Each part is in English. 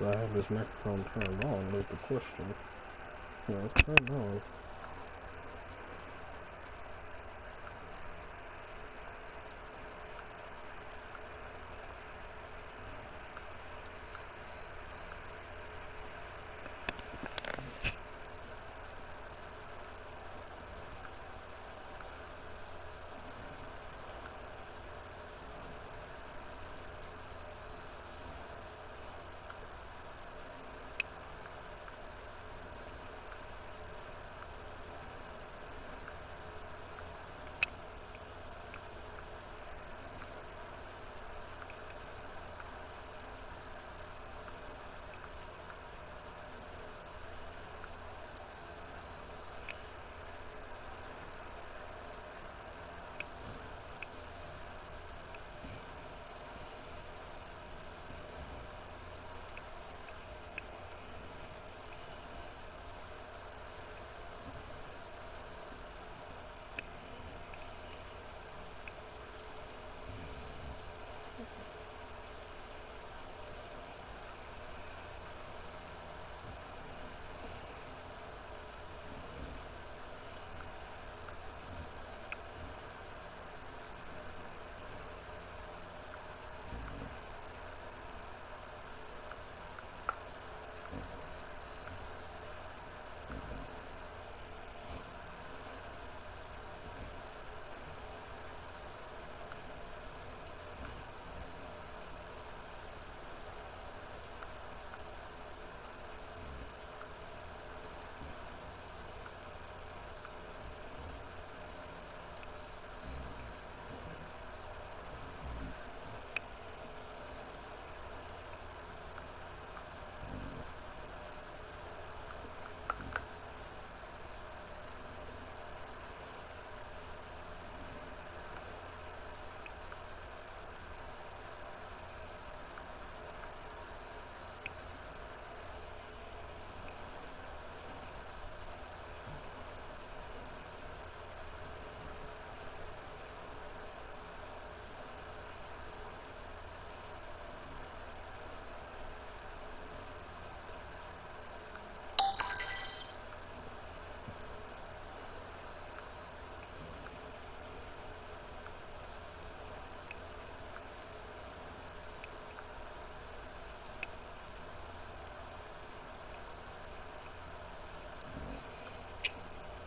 I have this microphone turned on with the question. No, it's turned on.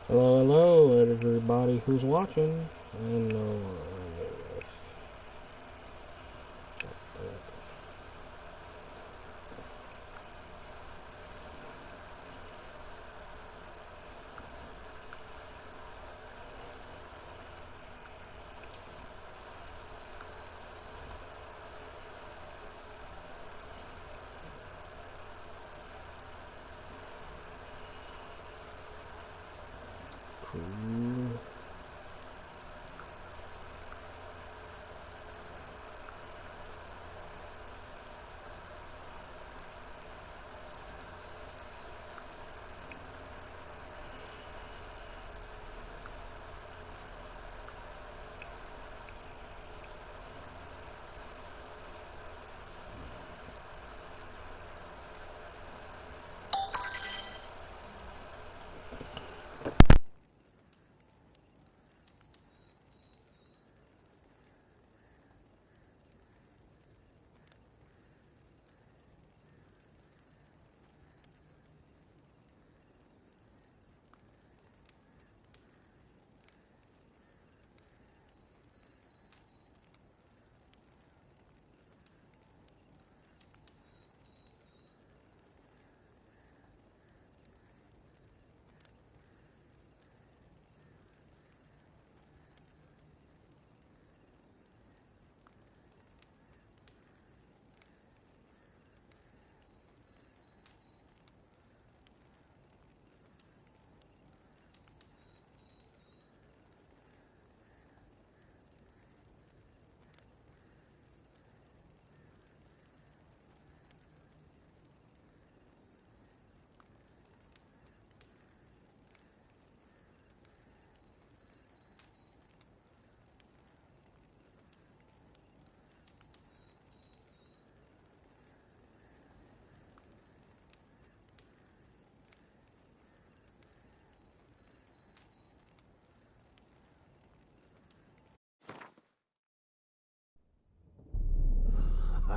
Hello, hello, everybody who's watching. And cool.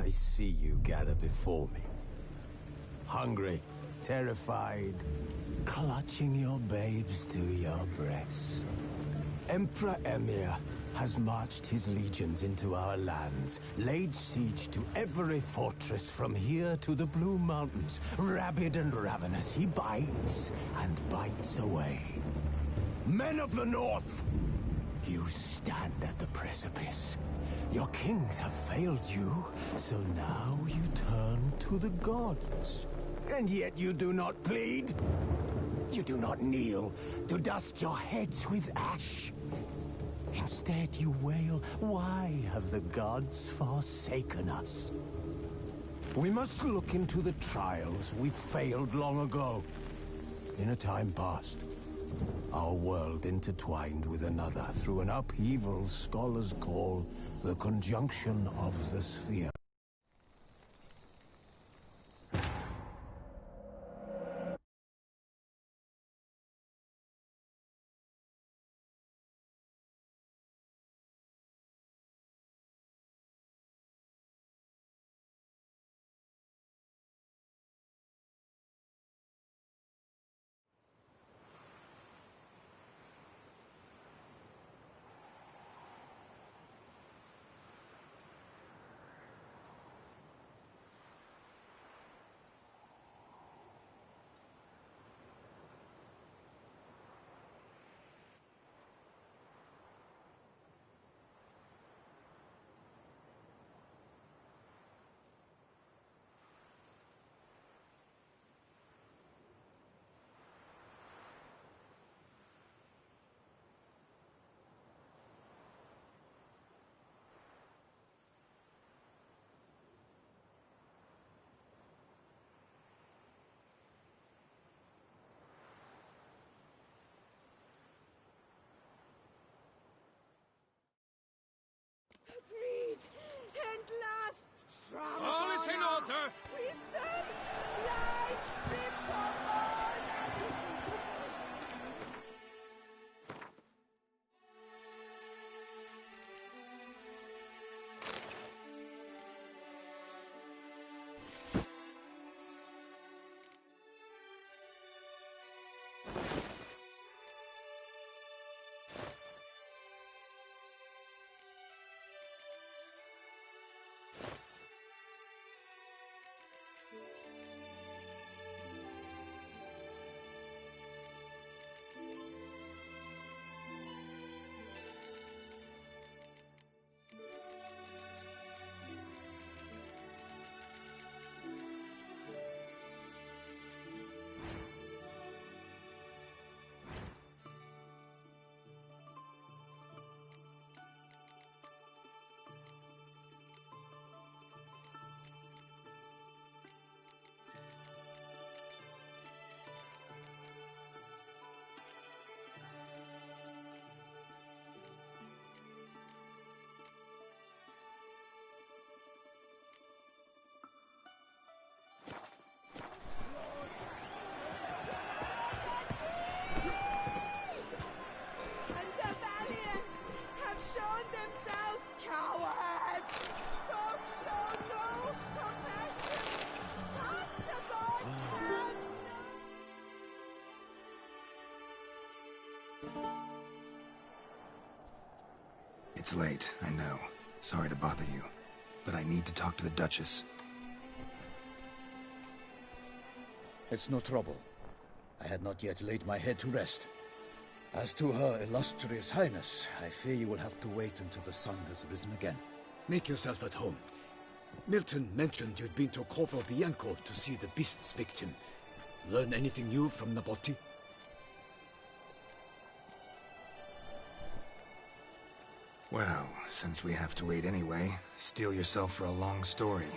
I see you gather before me. Hungry, terrified, clutching your babes to your breast. Emperor Emhyr has marched his legions into our lands, laid siege to every fortress from here to the Blue Mountains. Rabid and ravenous, he bites and bites away. Men of the North, you stand at the precipice. Your kings have failed you, so now you turn to the gods. And yet you do not plead. You do not kneel to dust your heads with ash. Instead you wail, why have the gods forsaken us? We must look into the trials we failed long ago. In a time past, our world intertwined with another through an upheaval scholars call the conjunction of the sphere. Greed and lust trample All is in on our order. wisdom lies stripped of all that is and the valiant have shown themselves cowards. Folks show no compassion. Thus the gods have It's late, I know. Sorry to bother you. But I need to talk to the Duchess. It's no trouble. I had not yet laid my head to rest. As to her illustrious highness, I fear you will have to wait until the sun has risen again. Make yourself at home. Milton mentioned you'd been to Corvo Bianco to see the beast's victim. Learn anything new from Nabotti? Well, since we have to wait anyway, steel yourself for a long story.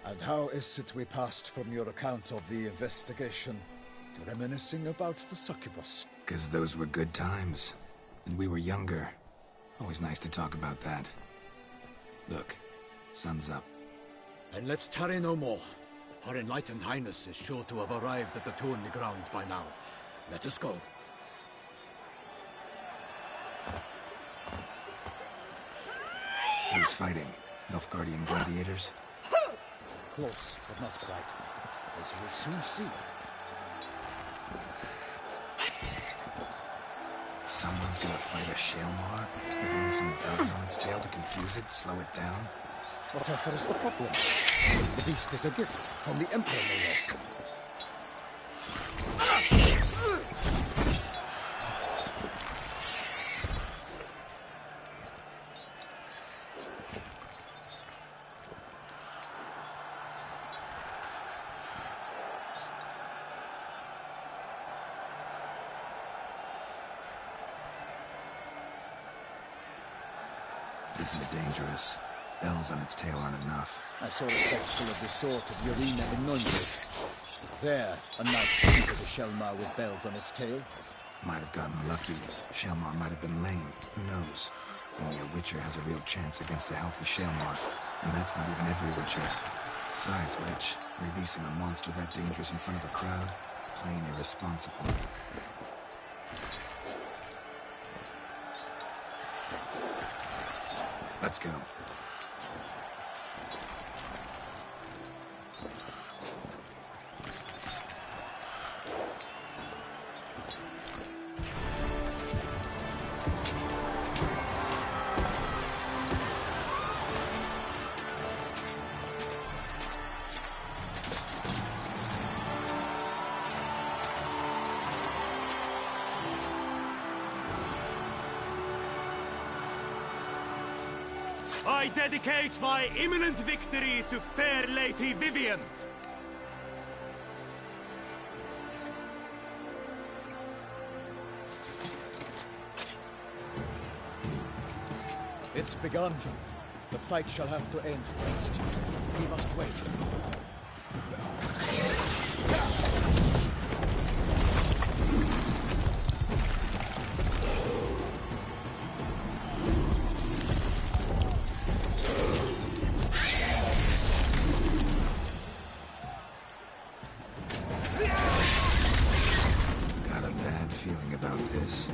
And how is it we passed from your account of the investigation to reminiscing about the succubus? 'Cause those were good times. And we were younger. Always nice to talk about that. Look, sun's up. And let's tarry no more. Her enlightened highness is sure to have arrived at the Tourney grounds by now. Let us go. Who's fighting? Nilfgaardian gladiators? Close, but not quite. As you will soon see. Someone's gonna fight a Shelmar with only some bells on its tail to confuse it, slow it down? Whatever is the problem? The beast is a gift from the Emperor, no less. This is dangerous. Bells on its tail aren't enough. I saw a spectacle of the sort of Yurina in Nunberg. There, a knight defeated a Shelmar with bells on its tail. Might have gotten lucky. Shelmar might have been lame. Who knows? Only a Witcher has a real chance against a healthy Shelmar. And that's not even every Witcher. Besides which, releasing a monster that dangerous in front of a crowd? Plain irresponsible. Let's go. I dedicate my imminent victory to fair Lady Vivienne. It's begun. The fight shall have to end first. We must wait. Got a bad feeling about this.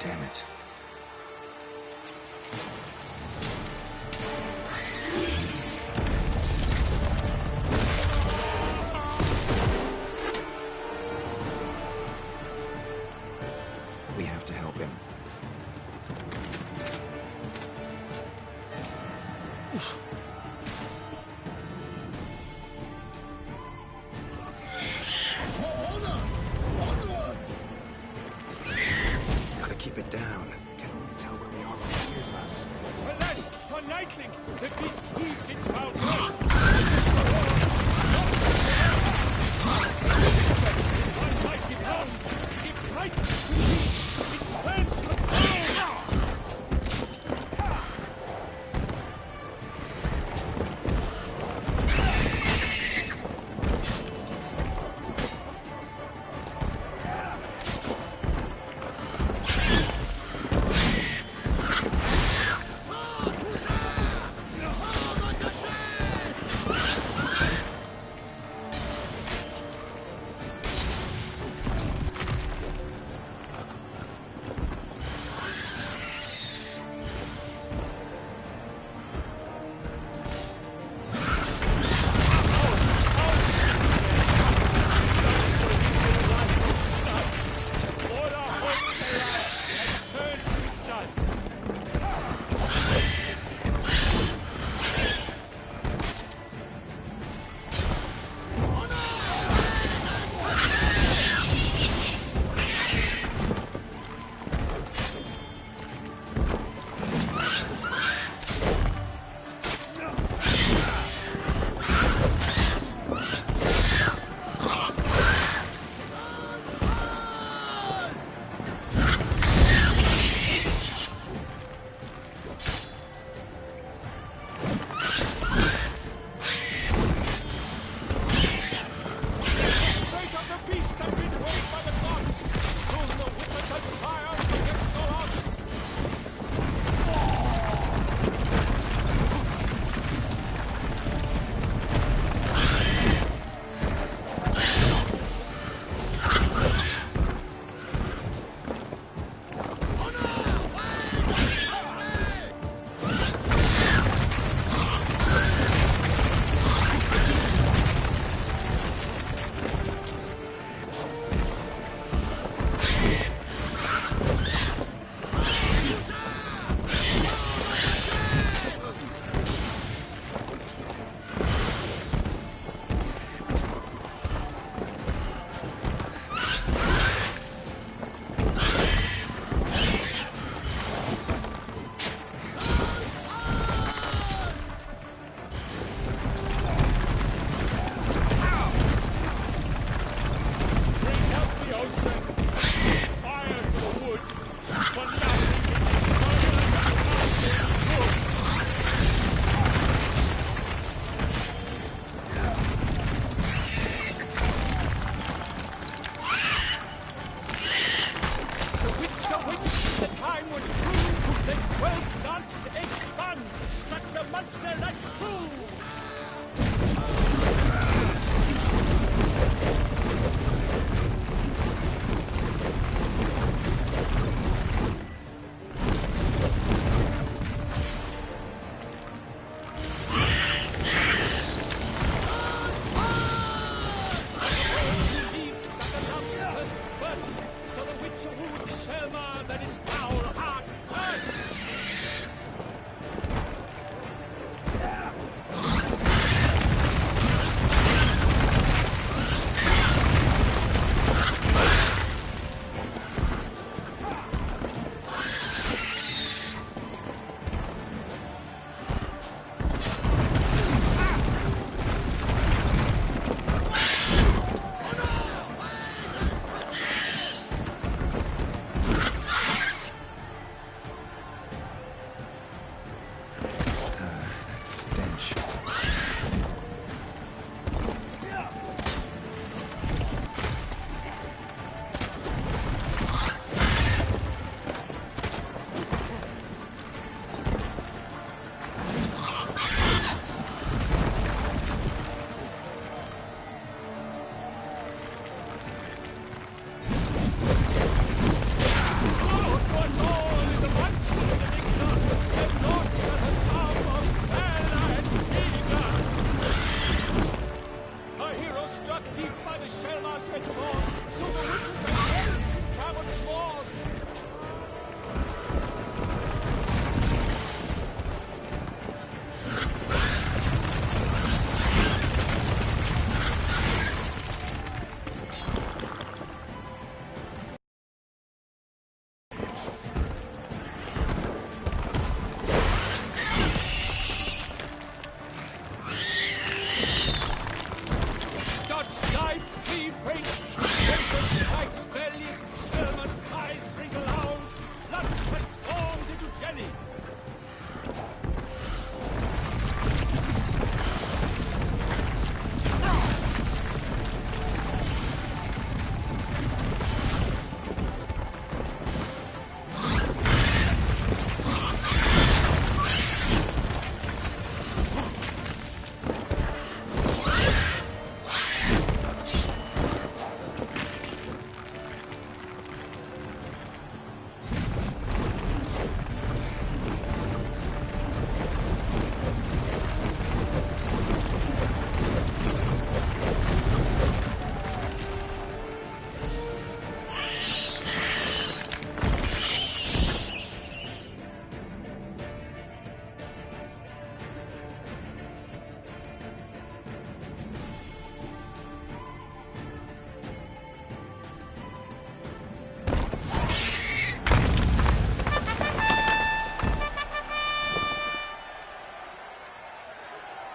Damn it. We have to help him. Gotta keep it down. Can only tell where we are when it hears us. Alas, for Nightling, the beast heaved its foul blow. One mighty pound, it bites to leap, it turns to pound.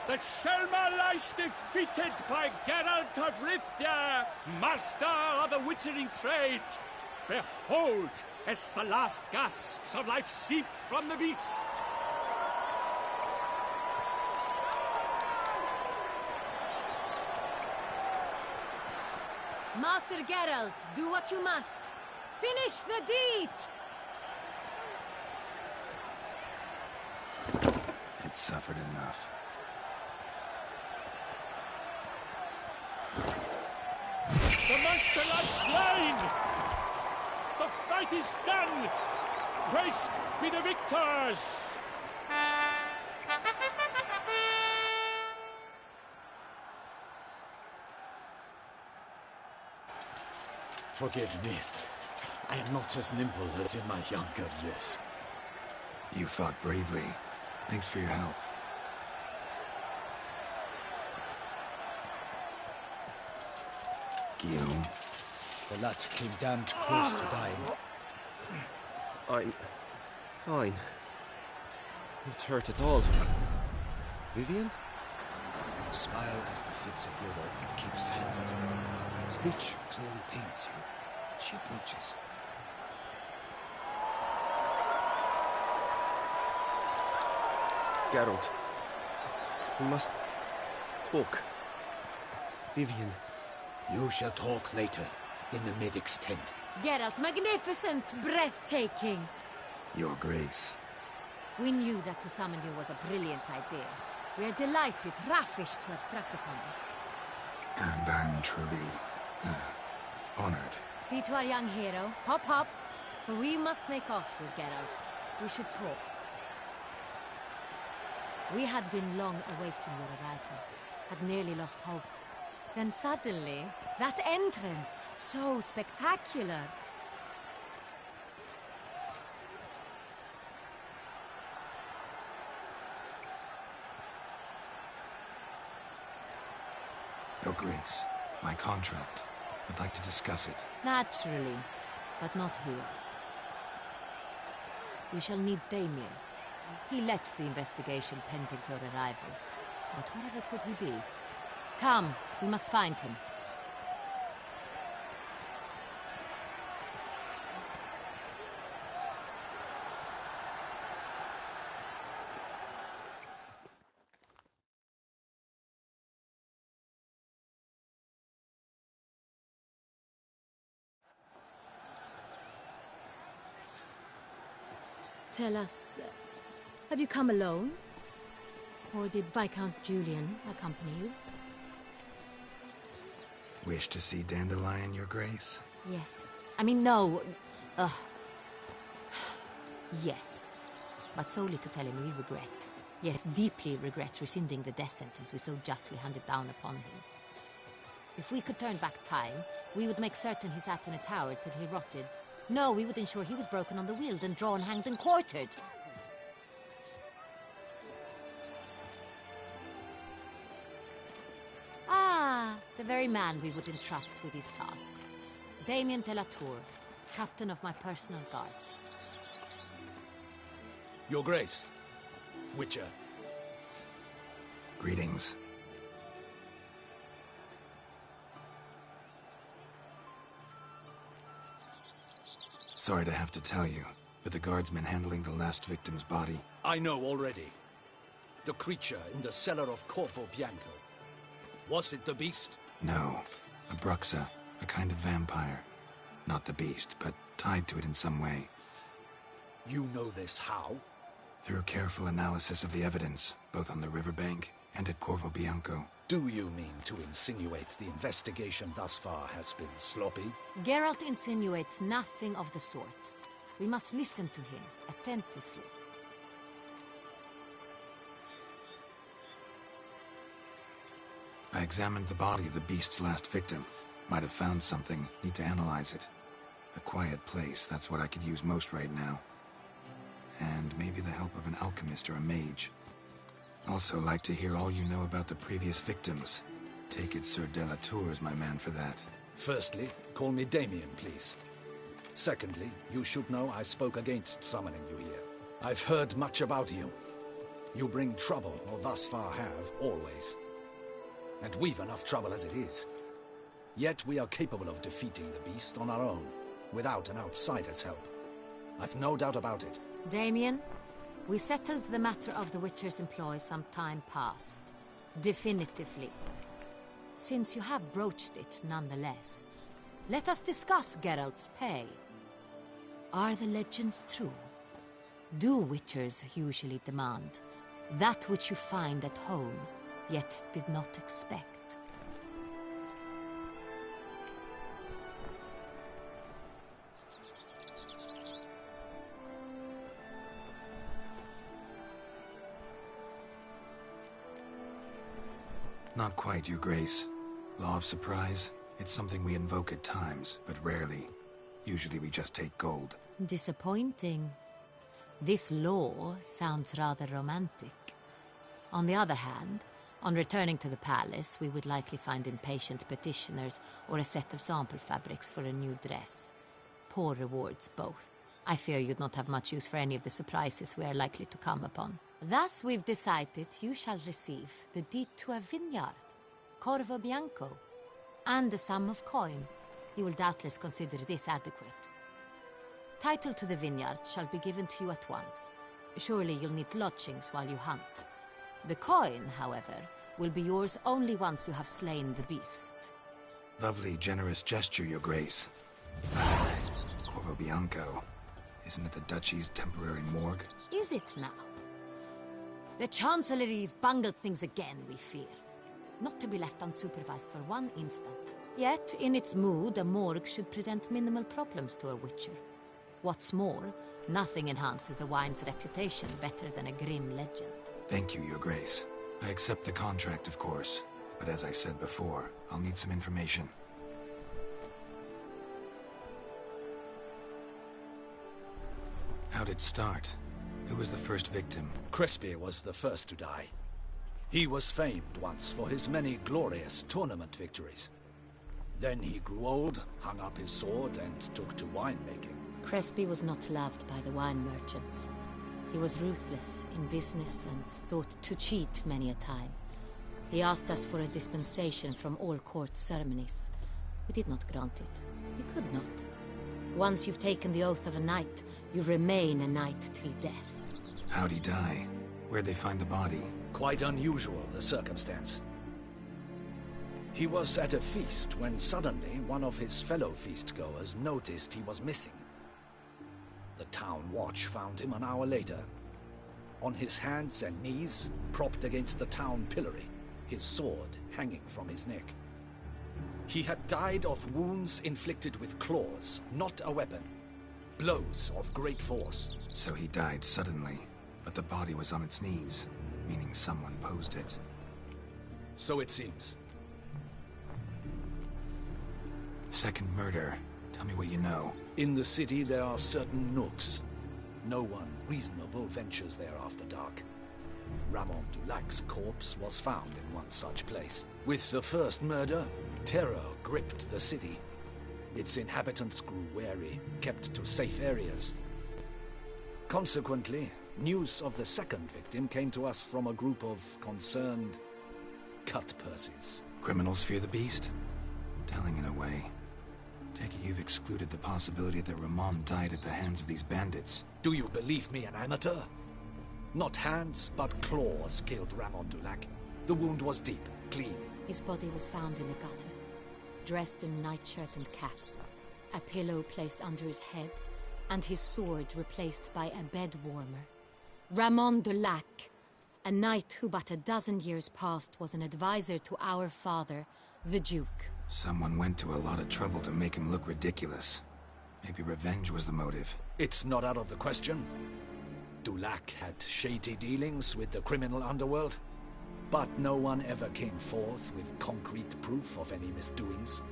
The Shelmar lies defeated by Geralt of Rivia, master of the witchering trade. Behold, as the last gasps of life seep from the beast. Master Geralt, do what you must. Finish the deed! It suffered enough. The monster lies slain! The fight is done! Praised be the victors! Forgive me. I am not as nimble as in my younger years. You fought bravely. Thanks for your help. Guillaume. The lad came damned close to dying. I'm fine. Not hurt at all. Vivian? Smile as befits a hero and keep silent. Speech clearly paints you. She approaches. Geralt. We must talk. Vivian. You shall talk later, in the medic's tent. Geralt, magnificent, breathtaking. Your Grace. We knew that to summon you was a brilliant idea. We are delighted, ravished to have struck upon it. And I'm truly, honored. See to our young hero. Hop, hop. For we must make off with Geralt. We should talk. We had been long awaiting your arrival. Had nearly lost hope. Then suddenly, that entrance, so spectacular. Your Grace, my contract. I'd like to discuss it. Naturally, but not here. We shall need Damien. He led the investigation pending your arrival. But wherever could he be? Come, we must find him. Tell us, have you come alone? Or did Viscount Julian accompany you? Wish to see Dandelion, Your Grace? Yes. I mean, no. Yes. But solely to tell him we regret. Yes, deeply regret rescinding the death sentence we so justly handed down upon him. If we could turn back time, we would make certain he sat in a tower till he rotted. No, we would ensure he was broken on the wheel, then drawn, hanged, and quartered. Ah, the very man we would entrust with these tasks. Damien de la Tour, captain of my personal guard. Your Grace, Witcher. Greetings. Sorry to have to tell you, but the guardsmen handling the last victim's body... I know already. The creature in the cellar of Corvo Bianco. Was it the beast? No. A Bruxa, a kind of vampire. Not the beast, but tied to it in some way. You know this how? Through careful analysis of the evidence, both on the riverbank and at Corvo Bianco. Do you mean to insinuate the investigation thus far has been sloppy? Geralt insinuates nothing of the sort. We must listen to him attentively. I examined the body of the beast's last victim. Might have found something. Need to analyze it. A quiet place, that's what I could use most right now. And maybe the help of an alchemist or a mage. Also like to hear all you know about the previous victims. Take it Sir de la Tour is my man for that. Firstly, call me Damien, please. Secondly, you should know I spoke against summoning you here. I've heard much about you. You bring trouble, or thus far have, always. And we've enough trouble as it is. Yet we are capable of defeating the beast on our own, without an outsider's help. I've no doubt about it. Damien, we settled the matter of the Witcher's employ some time past. Definitively. Since you have broached it nonetheless, let us discuss Geralt's pay. Are the legends true? Do Witchers usually demand that which you find at home, yet did not expect? Not quite, Your Grace. Law of surprise, it's something we invoke at times, but rarely. Usually we just take gold. Disappointing. This law sounds rather romantic. On the other hand, on returning to the palace, we would likely find impatient petitioners or a set of sample fabrics for a new dress. Poor rewards, both. I fear you'd not have much use for any of the surprises we are likely to come upon. Thus, we've decided you shall receive the deed to a vineyard, Corvo Bianco, and a sum of coin. You will doubtless consider this adequate. Title to the vineyard shall be given to you at once. Surely you'll need lodgings while you hunt. The coin, however, will be yours only once you have slain the beast. Lovely, generous gesture, Your Grace. Corvo Bianco. Isn't it the Duchy's temporary morgue? Is it now? The Chancellery's bungled things again, we fear. Not to be left unsupervised for one instant. Yet, in its mood, a morgue should present minimal problems to a Witcher. What's more, nothing enhances a wine's reputation better than a grim legend. Thank you, Your Grace. I accept the contract, of course. But as I said before, I'll need some information. How'd it start? Who was the first victim? Crespi was the first to die. He was famed once for his many glorious tournament victories. Then he grew old, hung up his sword, and took to winemaking. Crespi was not loved by the wine merchants. He was ruthless in business and thought to cheat many a time. He asked us for a dispensation from all court ceremonies. We did not grant it. We could not. Once you've taken the oath of a knight, you remain a knight till death. How'd he die? Where'd they find the body? Quite unusual, the circumstance. He was at a feast when suddenly one of his fellow feastgoers noticed he was missing. The town watch found him an hour later. On his hands and knees, propped against the town pillory, his sword hanging from his neck. He had died of wounds inflicted with claws, not a weapon. Blows of great force. So he died suddenly, but the body was on its knees, meaning someone posed it. So it seems. Second murder. Tell me what you know. In the city there are certain nooks. No one reasonable ventures there after dark. Ramon Dulac's corpse was found in one such place. With the first murder, terror gripped the city. Its inhabitants grew wary, kept to safe areas. Consequently, news of the second victim came to us from a group of concerned cut-purses. Criminals fear the beast? Telling in a way. Take it you've excluded the possibility that Ramon died at the hands of these bandits. Do you believe me an amateur? Not hands, but claws killed Ramon Dulac. The wound was deep, clean. His body was found in the gutter, dressed in nightshirt and cap, a pillow placed under his head, and his sword replaced by a bed warmer. Ramon Dulac, a knight who but a dozen years past was an advisor to our father, the Duke. Someone went to a lot of trouble to make him look ridiculous. Maybe revenge was the motive. It's not out of the question. Dulac had shady dealings with the criminal underworld, but no one ever came forth with concrete proof of any misdoings.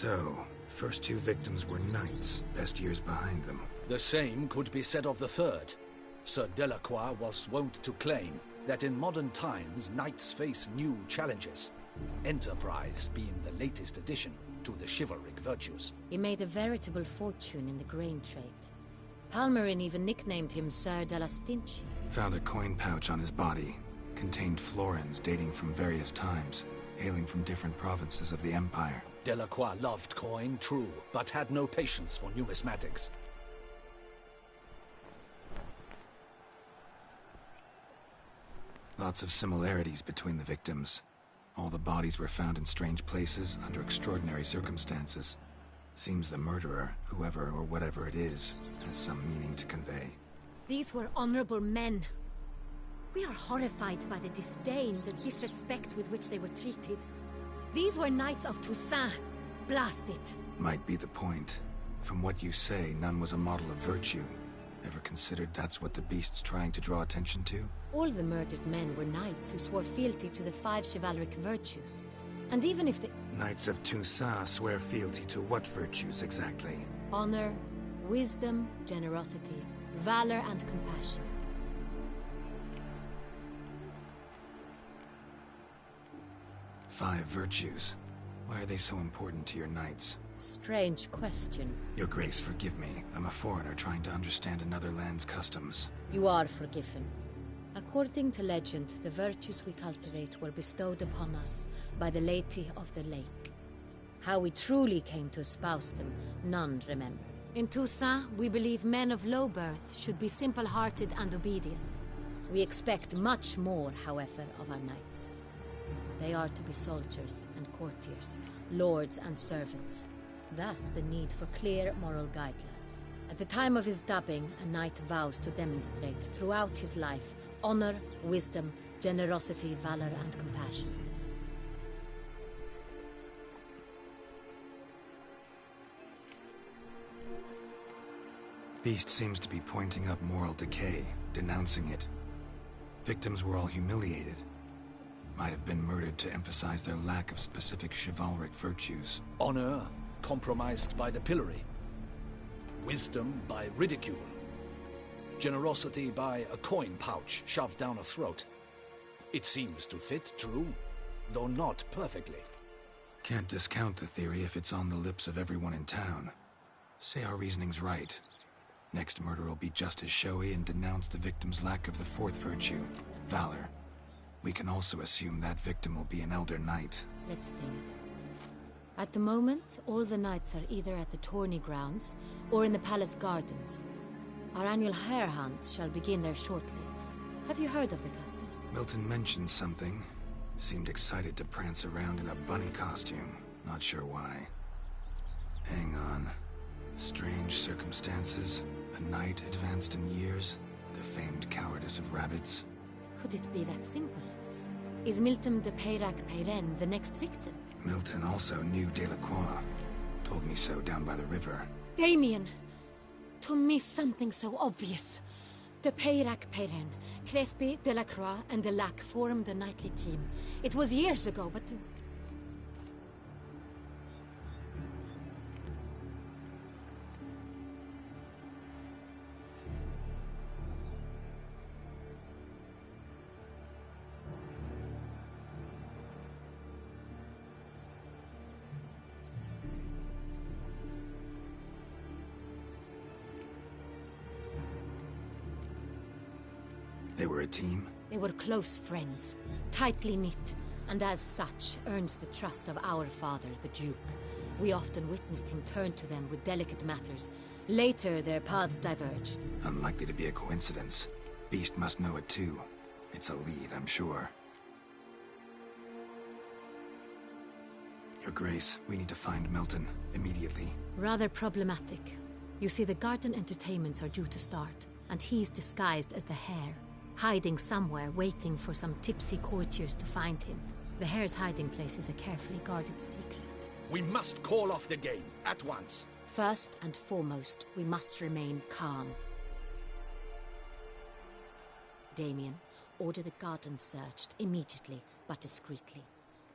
So, first two victims were knights, best years behind them. The same could be said of the third. Sir Delacroix was wont to claim that in modern times knights face new challenges, enterprise being the latest addition to the chivalric virtues. He made a veritable fortune in the grain trade. Palmerin even nicknamed him Sir de la Stinchi. Found a coin pouch on his body. Contained florins dating from various times, hailing from different provinces of the Empire. Delacroix loved coin, true, but had no patience for numismatics. Lots of similarities between the victims. All the bodies were found in strange places under extraordinary circumstances. Seems the murderer, whoever or whatever it is, has some meaning to convey. These were honorable men. We are horrified by the disdain, the disrespect with which they were treated. These were knights of Toussaint. Blast it. Might be the point. From what you say, none was a model of virtue. Ever considered that's what the beast's trying to draw attention to? All the murdered men were knights who swore fealty to the 5 chivalric virtues. And even if the Knights of Toussaint swear fealty to what virtues exactly? honor, wisdom, generosity, valor, and compassion. Five virtues. Why are they so important to your knights? Strange question. Your Grace, forgive me. I'm a foreigner trying to understand another land's customs. You are forgiven. According to legend, the virtues we cultivate were bestowed upon us by the Lady of the Lake. How we truly came to espouse them, none remember. In Toussaint, we believe men of low birth should be simple-hearted and obedient. We expect much more, however, of our knights. They are to be soldiers and courtiers, lords and servants. Thus, the need for clear moral guidelines. At the time of his dubbing, a knight vows to demonstrate throughout his life honor, wisdom, generosity, valor, and compassion. Beast seems to be pointing up moral decay, denouncing it. Victims were all humiliated. Might have been murdered to emphasize their lack of specific chivalric virtues. Honor compromised by the pillory. Wisdom by ridicule. Generosity by a coin pouch shoved down a throat. It seems to fit, true, though not perfectly. Can't discount the theory if it's on the lips of everyone in town. Say our reasoning's right. Next murder will be just as showy and denounce the victim's lack of the fourth virtue, valor. We can also assume that victim will be an elder knight. Let's think. At the moment, all the knights are either at the tourney grounds or in the palace gardens. Our annual hare hunts shall begin there shortly. Have you heard of the custom? Milton mentioned something. Seemed excited to prance around in a bunny costume. Not sure why. Hang on. Strange circumstances. A knight advanced in years. The famed cowardice of rabbits. Could it be that simple? Is Milton de Peyrac-Peyren the next victim? Milton also knew Delacroix. Told me so down by the river. Damien! To miss something so obvious. De Peyrac-Peyren, Crespi, Delacroix, and Delac formed a knightly team. It was years ago, but... They were a team? They were close friends, tightly knit, and as such earned the trust of our father, the Duke. We often witnessed him turn to them with delicate matters. Later, their paths diverged. Unlikely to be a coincidence. Beast must know it too. It's a lead, I'm sure. Your Grace, we need to find Milton, immediately. Rather problematic. You see, the garden entertainments are due to start, and he's disguised as the hare. Hiding somewhere, waiting for some tipsy courtiers to find him. The hare's hiding place is a carefully guarded secret. We must call off the game, at once. First and foremost, we must remain calm. Damien, order the garden searched immediately, but discreetly.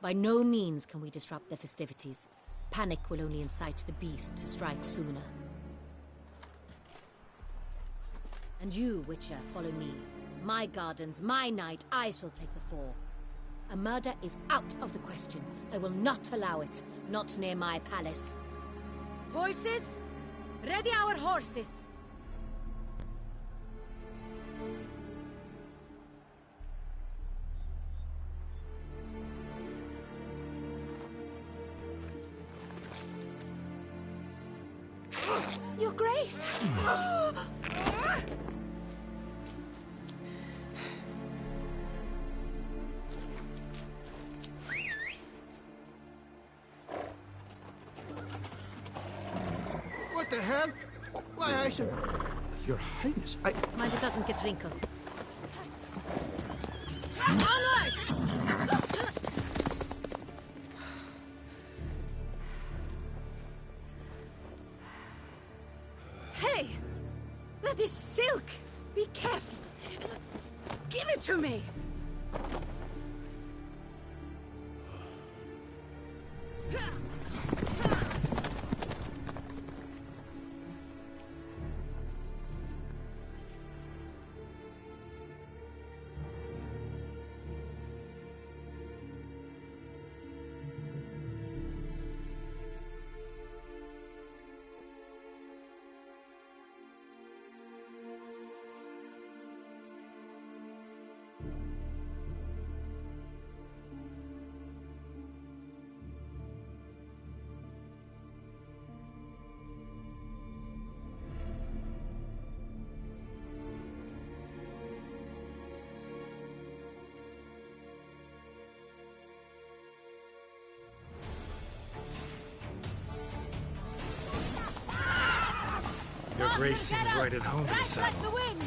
By no means can we disrupt the festivities. Panic will only incite the beast to strike sooner. And you, Witcher, follow me. My gardens, my night, I shall take the fall. A murder is out of the question. I will not allow it. Not near my palace. Horses? Ready our horses! Your Grace! What the hell? Why, I should... Your Highness, Mind it doesn't get wrinkled. Onward! Hey! That is silk! Be careful! Give it to me! Your Grace seems right at home in the Right saddle. like the wind!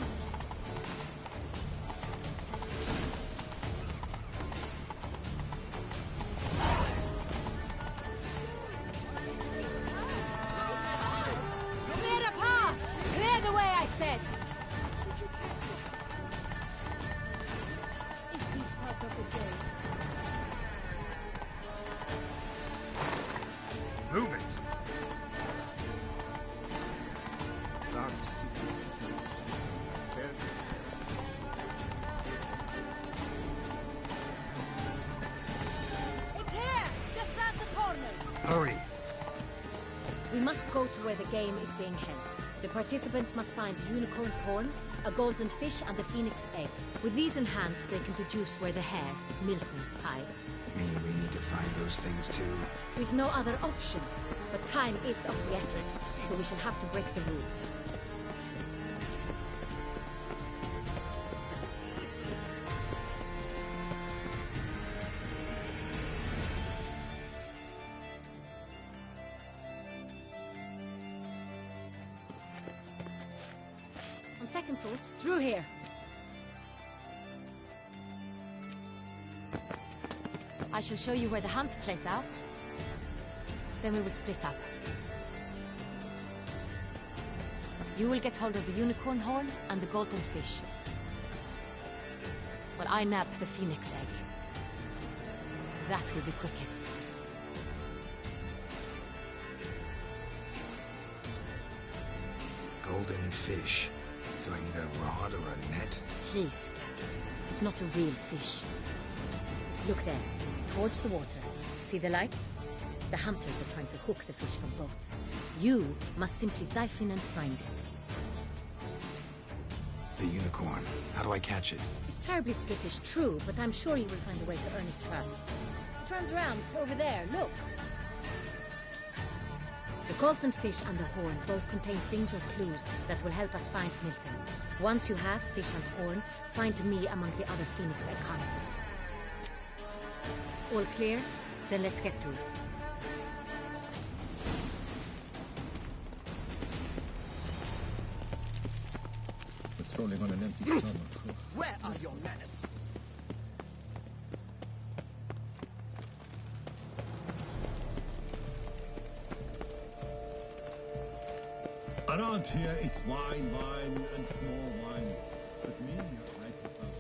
Clear a path! Clear the way, I said! It is part of the day. Move it! It's here! Just round the corner! Hurry! We must go to where the game is being held. The participants must find a unicorn's horn, a golden fish, and a phoenix egg. With these in hand, they can deduce where the hare, Milton, hides. Mean we need to find those things too? We've no other option. But time is of the essence, so we shall have to break the rules. On second thought, through here. I shall show you where the hunt plays out. Then we will split up. You will get hold of the unicorn horn and the golden fish. While I nab the phoenix egg. That will be quickest. Golden fish. Do I need a rod or a net? Please, Garrett. It's not a real fish. Look there, towards the water. See the lights? The hunters are trying to hook the fish from boats. You must simply dive in and find it. The unicorn. How do I catch it? It's terribly skittish, true, but I'm sure you will find a way to earn its trust. It turns around, over there, look. The golden fish and the horn both contain things or clues that will help us find Milton. Once you have fish and horn, find me among the other phoenix egg hunters. All clear? Then let's get to it. Patrolling on an empty tunnel. Cool. Where are your manners? Around here, it's wine, wine, and more wine. With me, I prefer wine.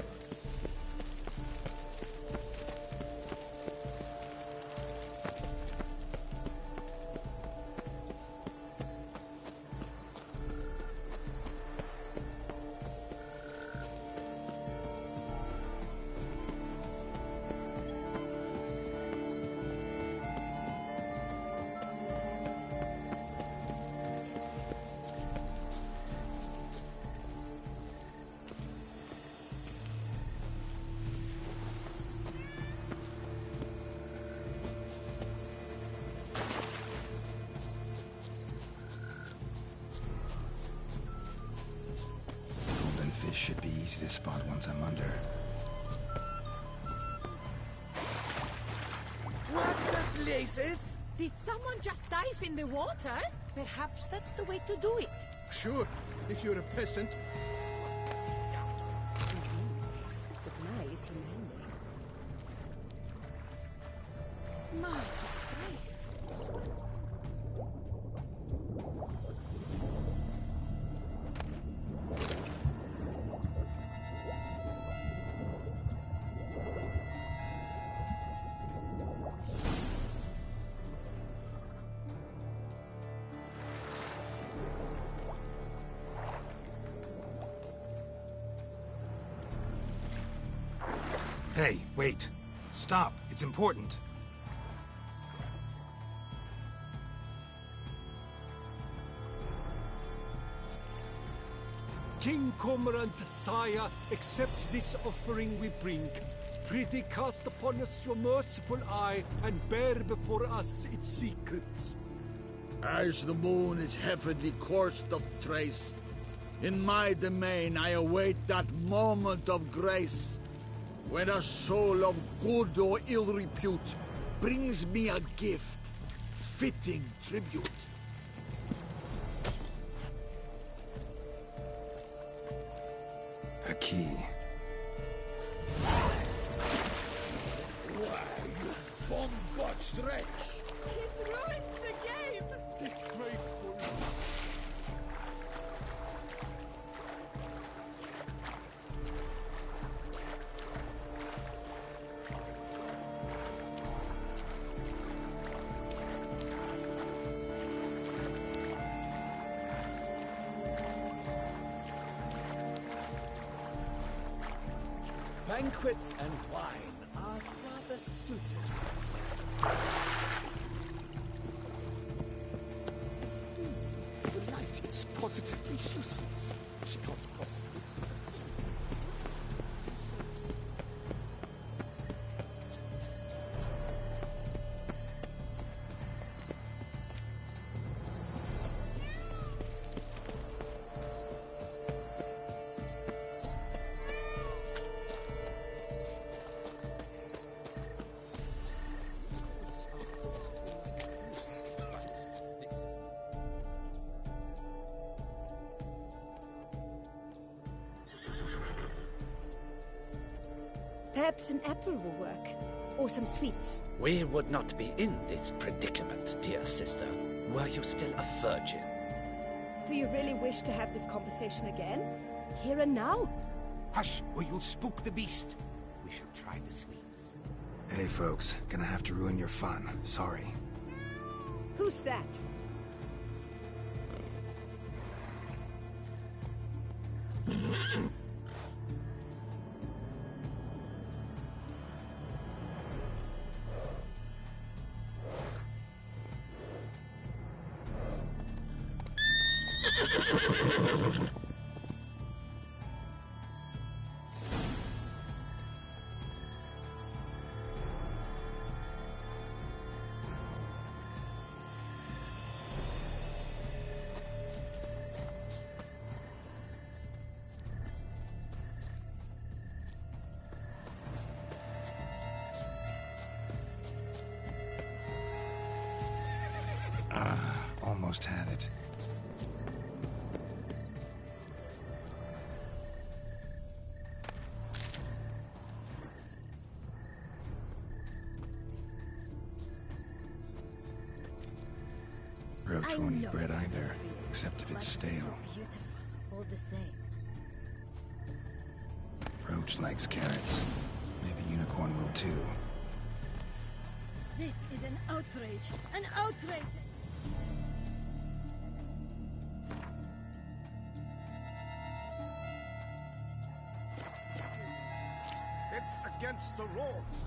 should be easy to spot once I'm under. What the blazes? Did someone just dive in the water? Perhaps that's the way to do it. Sure, if you're a peasant. But my is manly. My is brave. Hey, wait. Stop. It's important. King Cormorant, sire, accept this offering we bring. Prithee cast upon us your merciful eye, and bear before us its secrets. As the moon is heavily coursed of trace, in my domain I await that moment of grace, when a soul of good or ill repute brings me a gift, fitting tribute. A key. Why, you bomb-botched wretch! He's ruined the game! Disgraceful. Banquets and wine are rather suited for this. The light is positively useless. She can't possibly see. Perhaps an apple will work. Or some sweets. We would not be in this predicament, dear sister, were you still a virgin. Do you really wish to have this conversation again? Here and now? Hush, or you'll spook the beast. We shall try the sweets. Hey, folks. Gonna have to ruin your fun. Sorry. Who's that? Almost had it. Roach won't eat bread either, except if it's stale. Beautiful, all the same. Roach likes carrots. Maybe Unicorn will too. This is an outrage! An outrage! It's against the rules.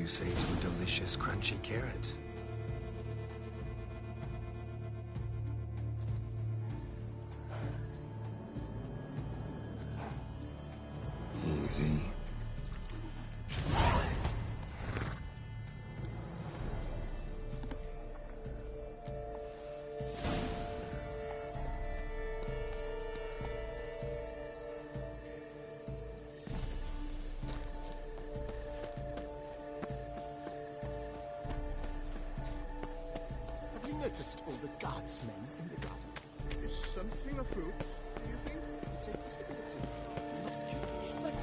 you say to a delicious, crunchy carrot? Easy. Have you noticed all the guardsmen in the gardens? Is something afoot, do you think? It's a possibility. We must keep it. But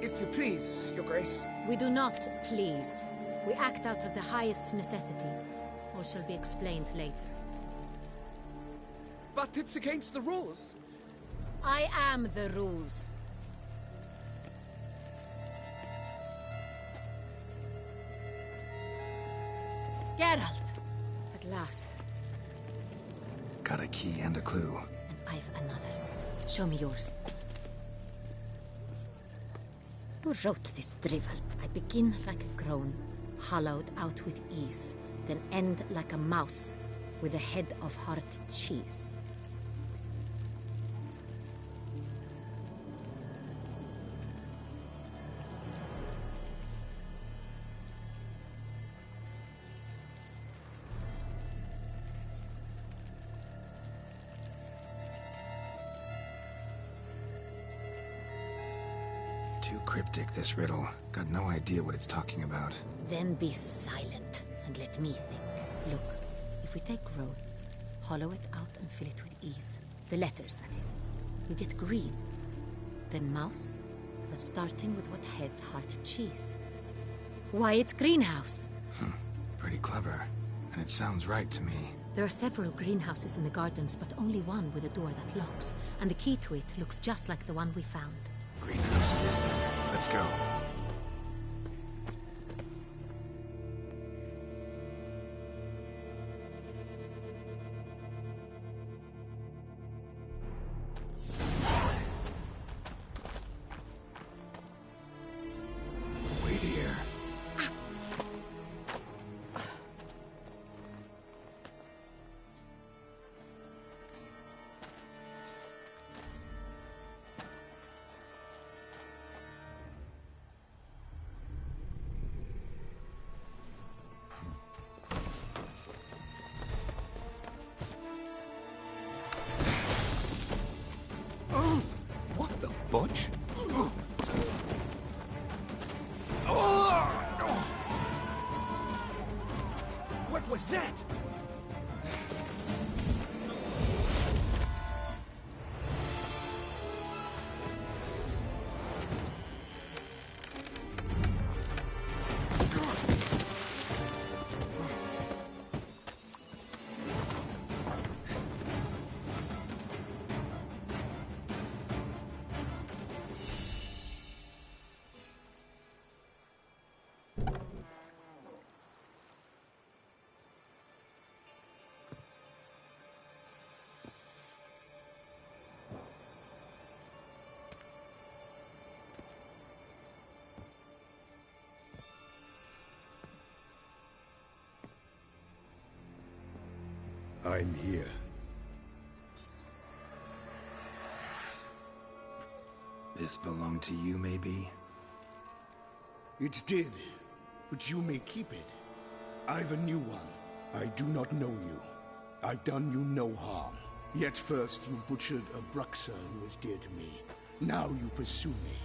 If you please, Your Grace. We do not please. We act out of the highest necessity. All shall be explained later. But it's against the rules. I am the rules. Geralt! At last. Got a key and a clue. And I've another. Show me yours. Who wrote this drivel? I begin like a groan, hollowed out with ease, then end like a mouse, with a head of hard cheese. Too cryptic, this riddle. Got no idea what it's talking about. Then be silent, and let me think. Look, if we take roll, hollow it out and fill it with ease. The letters, that is. We get green. Then mouse, but starting with what heads heart cheese. Why, it's greenhouse! Pretty clever. And it sounds right to me. There are several greenhouses in the gardens, but only one with a door that locks. And the key to it looks just like the one we found. Greenhouse it is then. Let's go. Wait here. What the butch? What was that? I'm here. This belonged to you, maybe? It did, but you may keep it. I've a new one. I do not know you. I've done you no harm. Yet first you butchered a Bruxer who was dear to me. Now you pursue me.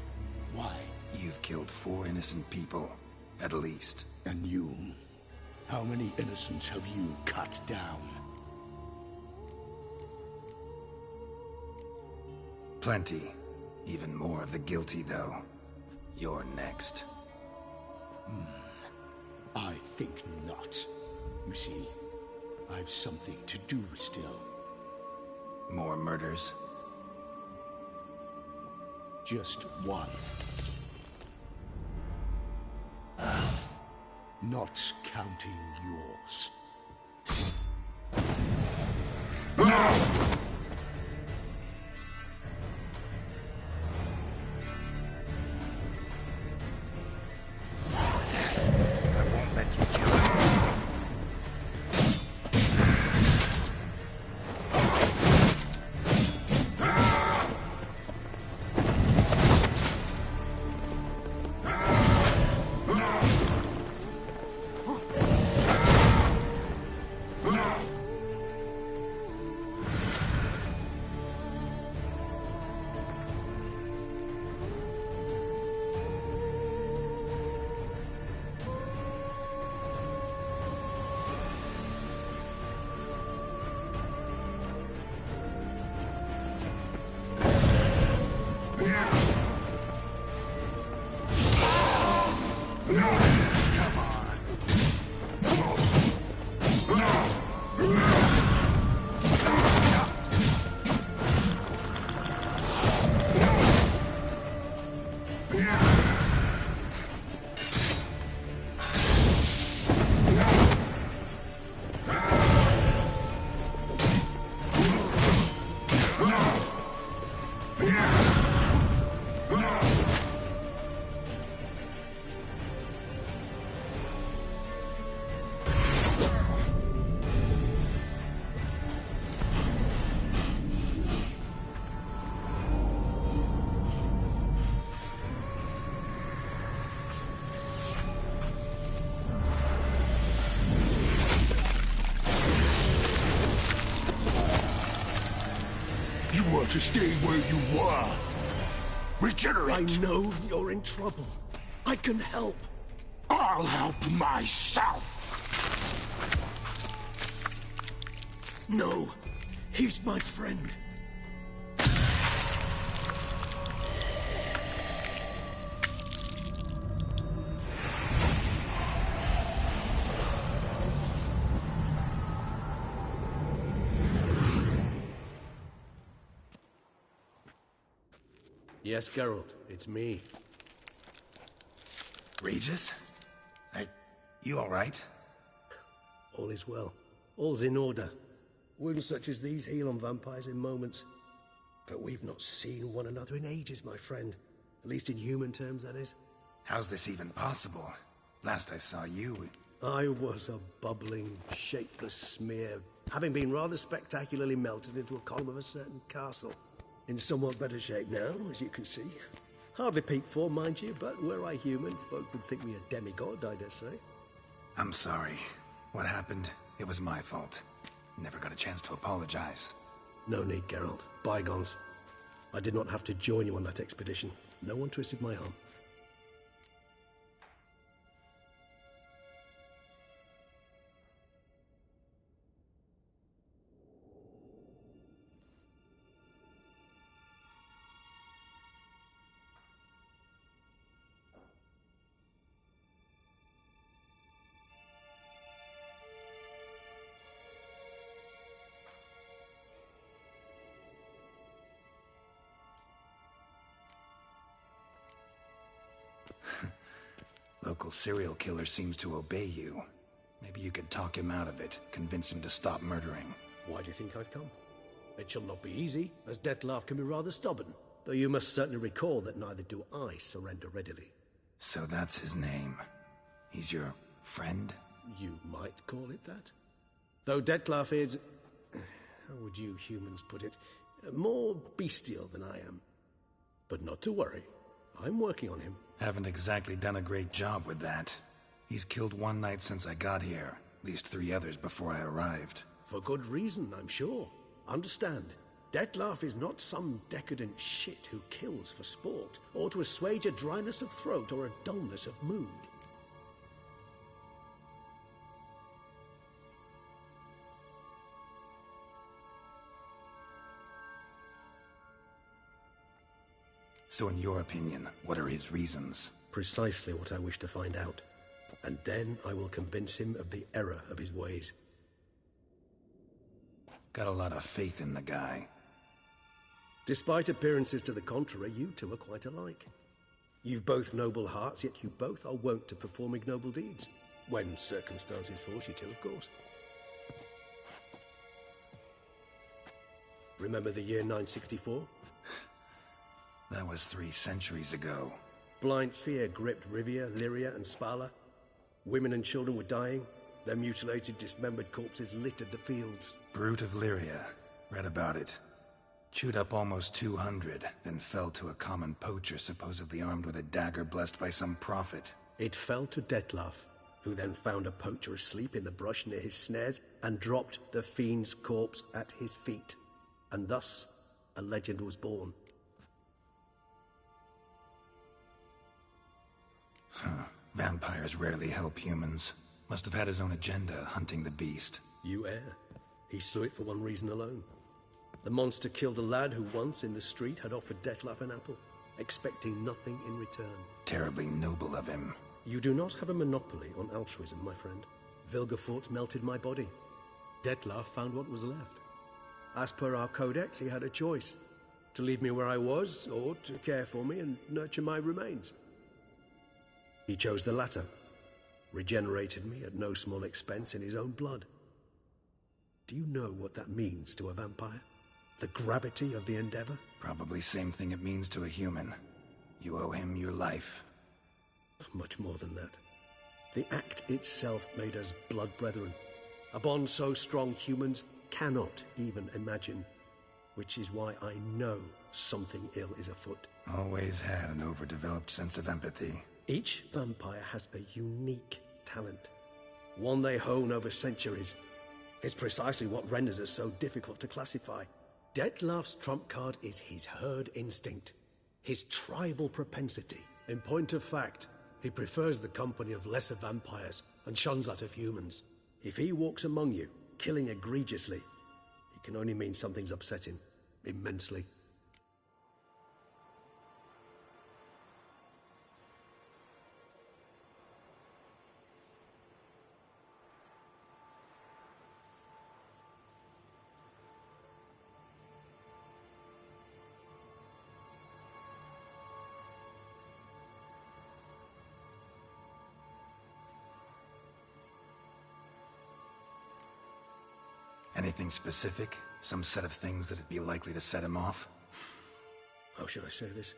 Why? You've killed 4 innocent people, at least. And you? How many innocents have you cut down? Plenty. Even more of the guilty, though. You're next. I think not. You see, I've something to do still. More murders? Just one. Not counting yours. were to stay where you were. Regenerate! I know you're in trouble. I can help. I'll help myself! No, he's my friend. Yes, Geralt, it's me. Regis? You all right? All is well. All's in order. Wounds such as these heal on vampires in moments. But we've not seen one another in ages, my friend. At least in human terms, that is. How's this even possible? Last I saw you... I was a bubbling, shapeless smear, having been rather spectacularly melted into a column of a certain castle. In somewhat better shape now, as you can see. Hardly peak form, mind you, but were I human, folk would think me a demigod, I dare say. I'm sorry. What happened? It was my fault. Never got a chance to apologize. No need, Geralt. Bygones. I did not have to join you on that expedition. No one twisted my arm. Local serial killer seems to obey you. Maybe you could talk him out of it, convince him to stop murdering. Why do you think I've come? It shall not be easy, as Dettlaff can be rather stubborn. Though you must certainly recall that neither do I surrender readily. So that's his name. He's your friend? You might call it that. Though Dettlaff is... how would you humans put it? More bestial than I am. But not to worry. I'm working on him. Haven't exactly done a great job with that. He's killed one knight since I got here. At least 3 others before I arrived. For good reason, I'm sure. Understand, Dettlaff is not some decadent shit who kills for sport, or to assuage a dryness of throat or a dullness of mood. So in your opinion, what are his reasons? Precisely what I wish to find out. And then I will convince him of the error of his ways. Got a lot of faith in the guy. Despite appearances to the contrary, you two are quite alike. You've both noble hearts, yet you both are wont to perform ignoble deeds. When circumstances force you to, of course. Remember the year 964? That was 3 centuries ago. Blind fear gripped Rivia, Lyria, and Spala. Women and children were dying. Their mutilated, dismembered corpses littered the fields. Brute of Lyria. Read about it. Chewed up almost 200, then fell to a common poacher supposedly armed with a dagger blessed by some prophet. It fell to Dettlaff, who then found a poacher asleep in the brush near his snares and dropped the fiend's corpse at his feet. And thus, a legend was born. Vampires rarely help humans. Must have had his own agenda, hunting the beast. You err. He slew it for one reason alone. The monster killed a lad who once, in the street, had offered Dettlaff an apple, expecting nothing in return. Terribly noble of him. You do not have a monopoly on altruism, my friend. Vilgefortz melted my body. Dettlaff found what was left. As per our codex, he had a choice. To leave me where I was, or to care for me and nurture my remains. He chose the latter, regenerated me at no small expense in his own blood. Do you know what that means to a vampire? The gravity of the endeavor? Probably same thing it means to a human. You owe him your life. Much more than that. The act itself made us blood brethren. A bond so strong humans cannot even imagine. Which is why I know something ill is afoot. Always had an overdeveloped sense of empathy. Each vampire has a unique talent, one they hone over centuries. It's precisely what renders us so difficult to classify. Detlef's trump card is his herd instinct, his tribal propensity. In point of fact, he prefers the company of lesser vampires and shuns that of humans. If he walks among you, killing egregiously, it can only mean something's upset him immensely. Anything specific? Some set of things that'd be likely to set him off? How should I say this?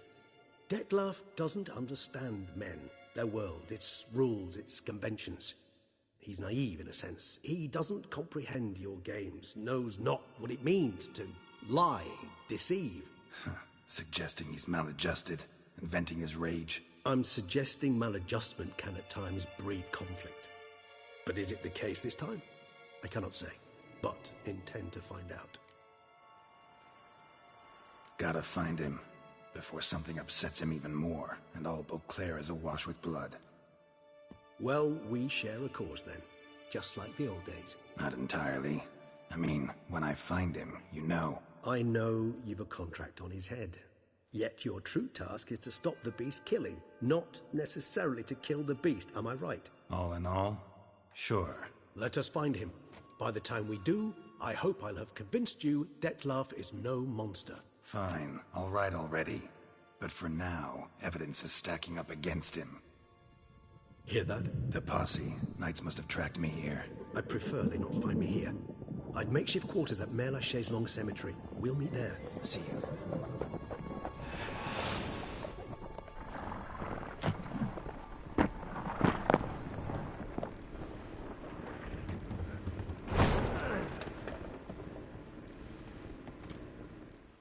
Detlef doesn't understand men, their world, its rules, its conventions. He's naive in a sense. He doesn't comprehend your games, knows not what it means to lie, deceive. Suggesting he's maladjusted and venting his rage. I'm suggesting maladjustment can at times breed conflict. But is it the case this time? I cannot say, but intend to find out. Gotta find him before something upsets him even more and all Beauclair is awash with blood. Well, we share a cause then, just like the old days. Not entirely. I mean, when I find him, you know. I know you've a contract on his head. Yet your true task is to stop the beast killing, not necessarily to kill the beast, am I right? All in all, sure. Let us find him. By the time we do, I hope I'll have convinced you Detlef is no monster. Fine, all right already. But for now, evidence is stacking up against him. Hear that? The posse. Knights must have tracked me here. I prefer they not find me here. I've makeshift quarters at Mère Lachaise Long Cemetery. We'll meet there. See you.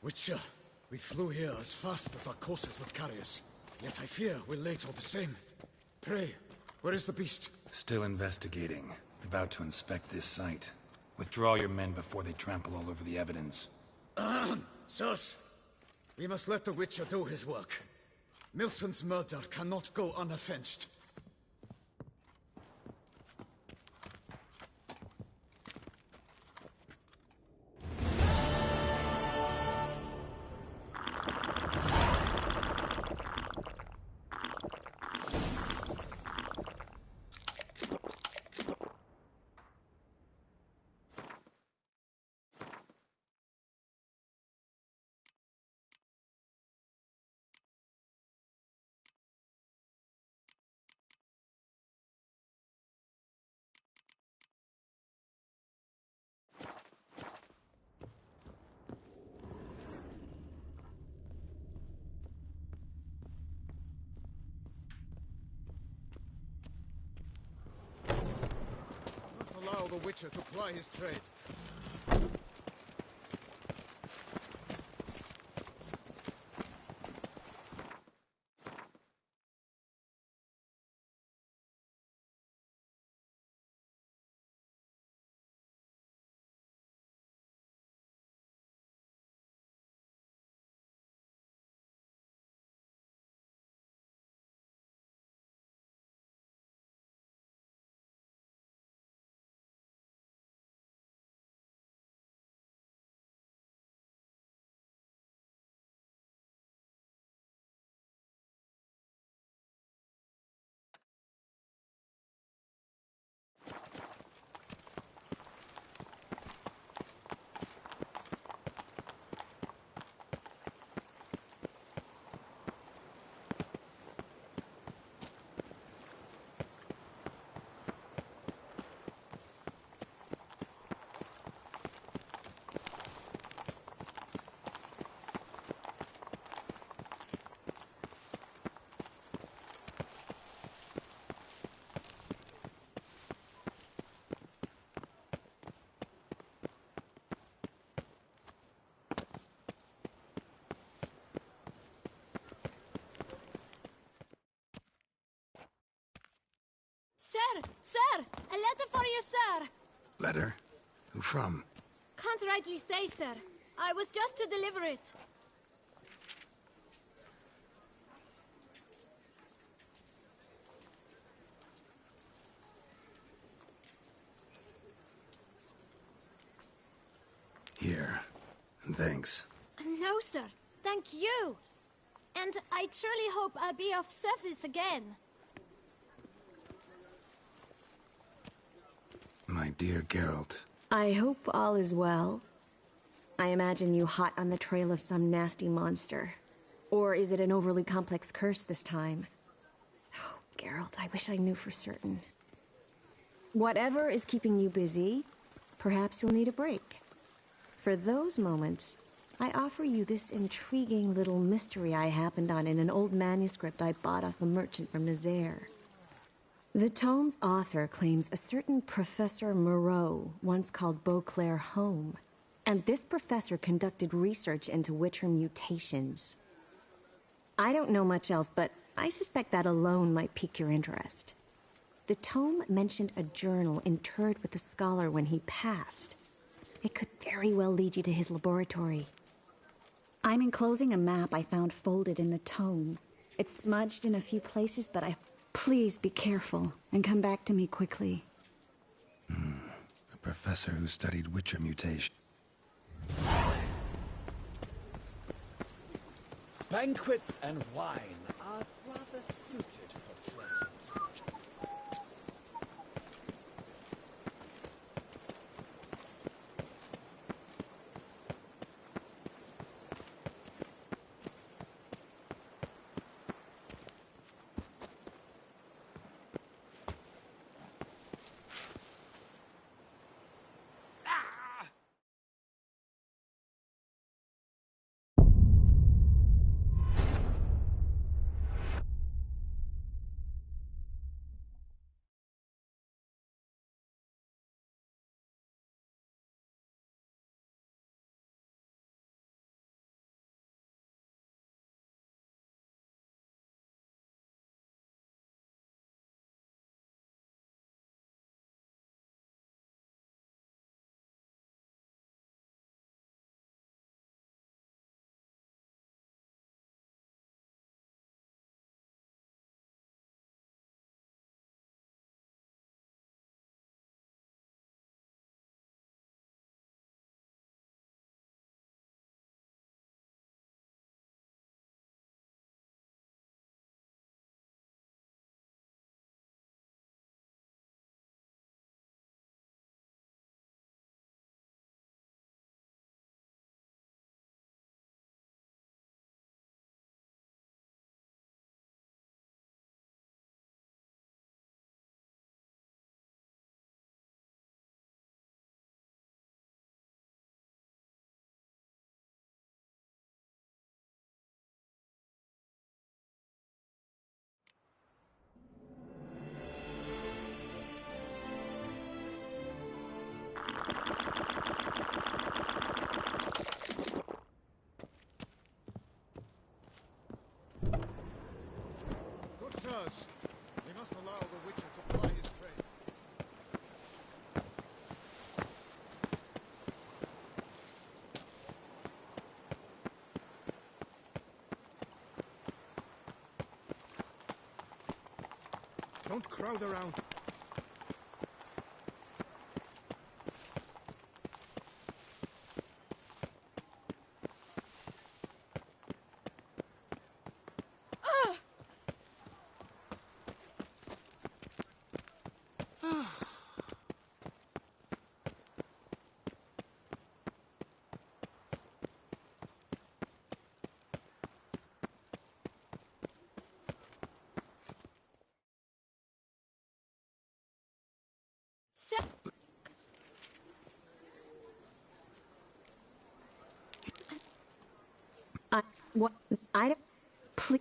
Witcher, we flew here as fast as our courses would carry us. Yet I fear we're late all the same. Pray, where is the beast? Still investigating. About to inspect this site. Withdraw your men before they trample all over the evidence. Sirs, we must let the Witcher do his work. Milton's murder cannot go unavenged. Allow the Witcher to ply his trade. Sir! A letter for you, sir! Letter? Who from? Can't rightly say, sir. I was just to deliver it. Here. And thanks. No, sir. Thank you. And I truly hope I'll be of service again. My dear Geralt. I hope all is well. I imagine you hot on the trail of some nasty monster. Or is it an overly complex curse this time? Oh, Geralt, I wish I knew for certain. Whatever is keeping you busy, perhaps you'll need a break. For those moments, I offer you this intriguing little mystery I happened on in an old manuscript I bought off a merchant from Nazaire. The tome's author claims a certain Professor Moreau once called Beauclair home, and this professor conducted research into Witcher mutations. I don't know much else, but I suspect that alone might pique your interest. The tome mentioned a journal interred with the scholar when he passed. It could very well lead you to his laboratory. I'm enclosing a map I found folded in the tome. It's smudged in a few places, but please be careful and come back to me quickly. A professor who studied Witcher mutation. Banquets and wine are rather suited for pleasant. We must allow the Witcher to ply his trade. Don't crowd around. I don't... Please...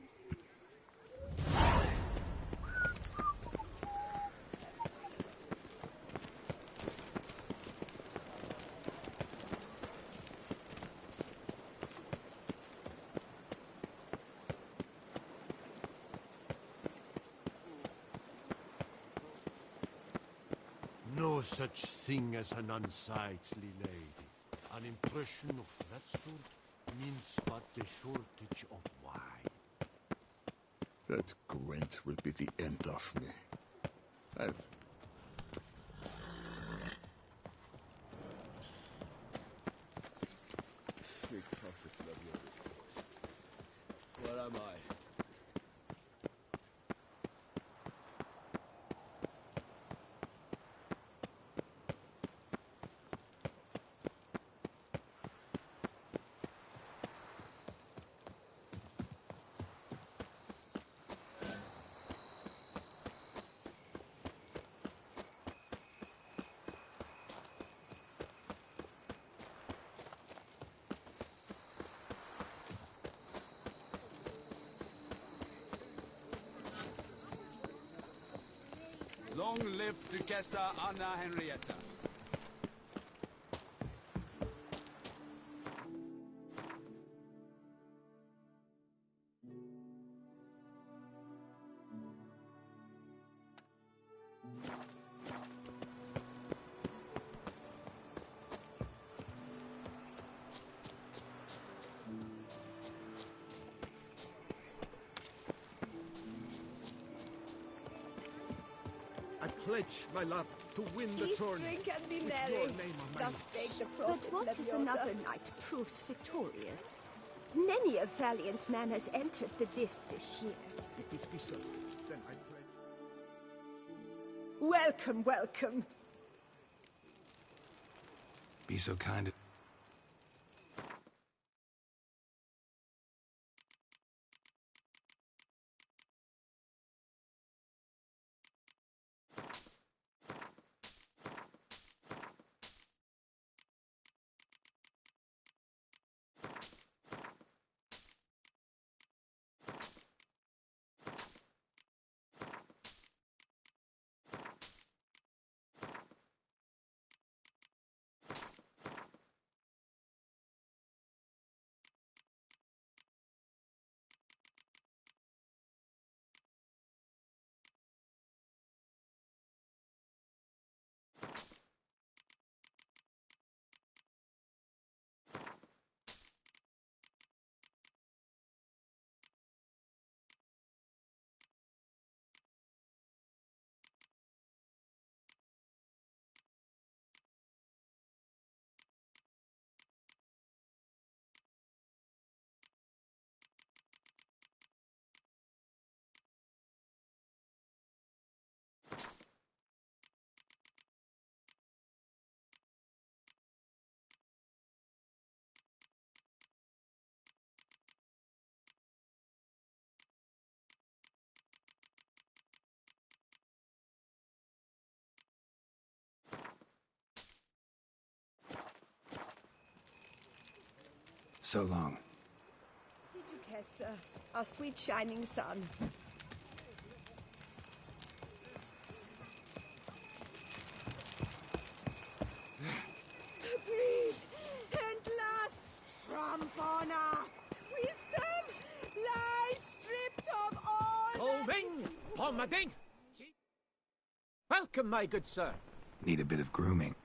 No such thing as an unsightly lady. An impression of that sort means but the shortage of wine. That Gwent will be the end of me. Sweet prophet, love you. Where am I? Long live Duchessa Anna Henrietta. I pledge my love to win the Eat, tourney. drink, and be with merry. your name on my Thus lips. spake the But prophet what if Lebioda. another knight proves victorious? Many a valiant man has entered the list this year. If it be so, then I pledge. Welcome, welcome. Be so kind. So long. Duchessa, our sweet shining sun. Breed and lust, trump honor, wisdom, lie stripped of all. Colving! Pomading! Welcome, my good sir. Need a bit of grooming.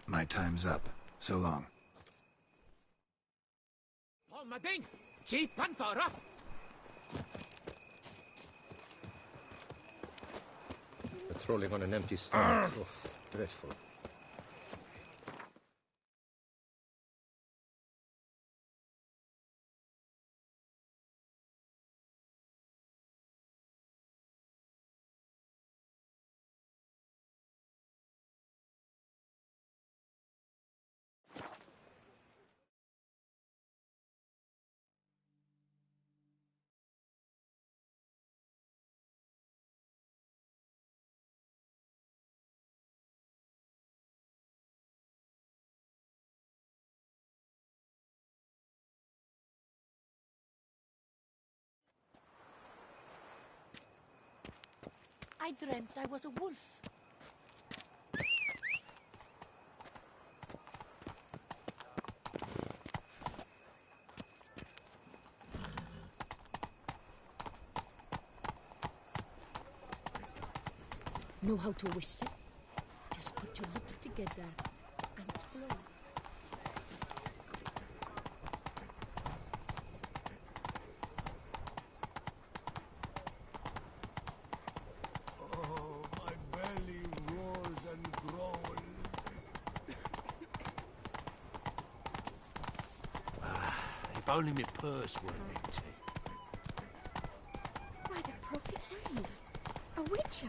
My time's up. So long. Pomading! Cheap Panthara! Patrolling on an empty stomach. Oof, dreadful. I dreamt I was a wolf. Know how to whistle? Just put your lips together and blow. Oh, my belly roars and growls. If only my purse weren't empty. By the prophet's hands, a witcher.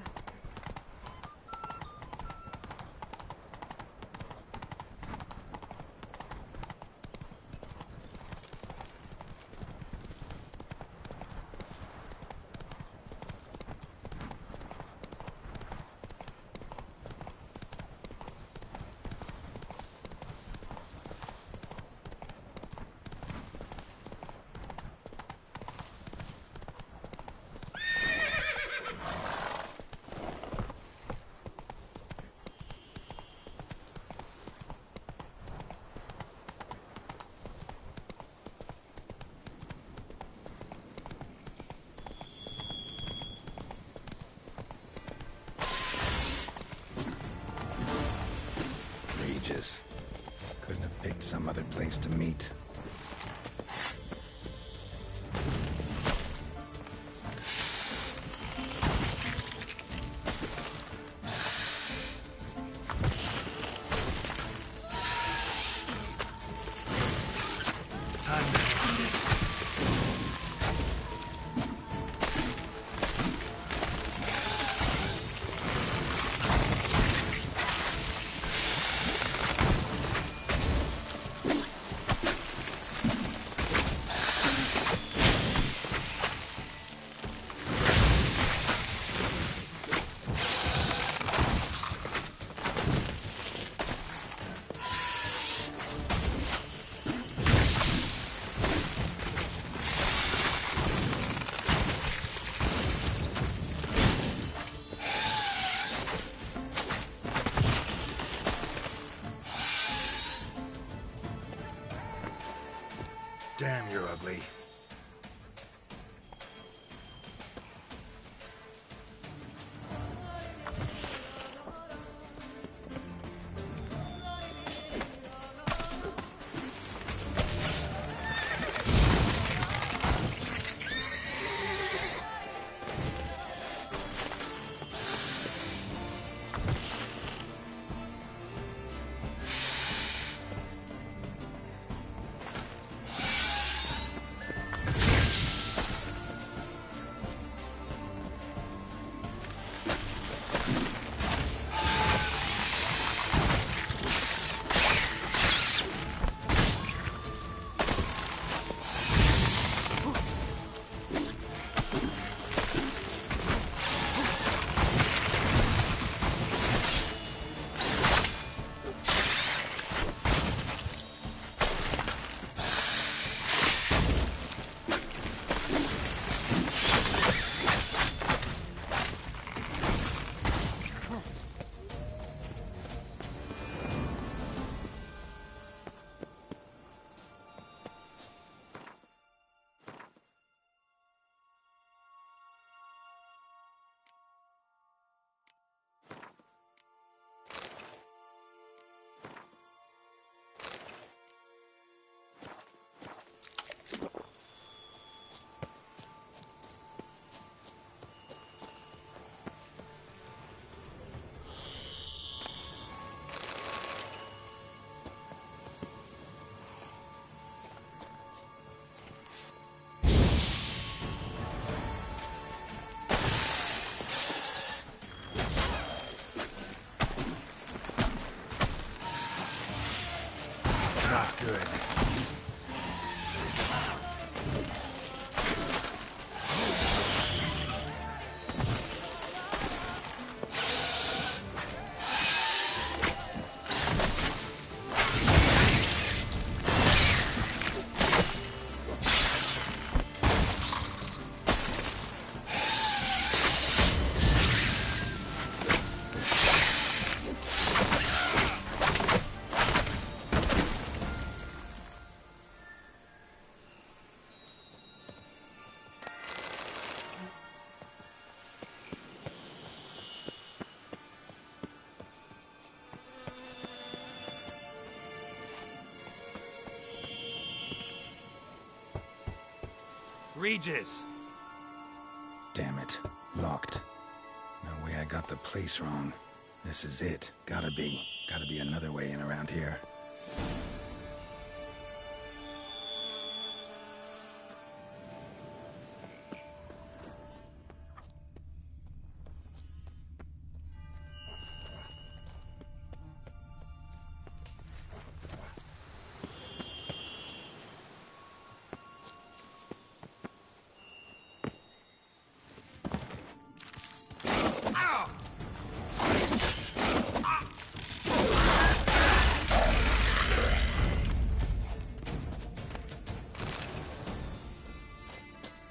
Couldn't have picked some other place to meet. Damn, you're ugly. Not good. Regis! Damn it. Locked. No way I got the place wrong. This is it. Gotta be. Gotta be another way in around here.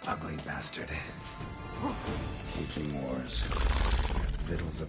Ugly bastard. Waging wars. Vittles of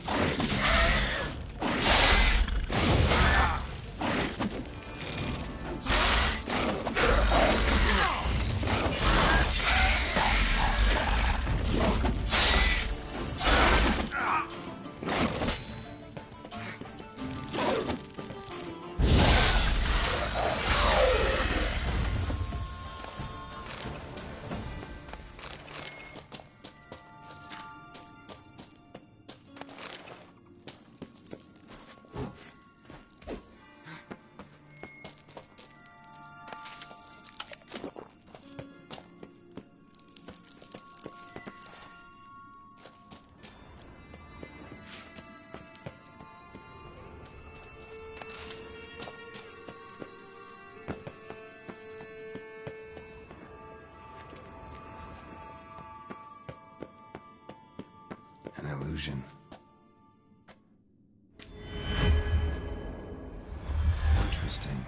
an illusion. Interesting.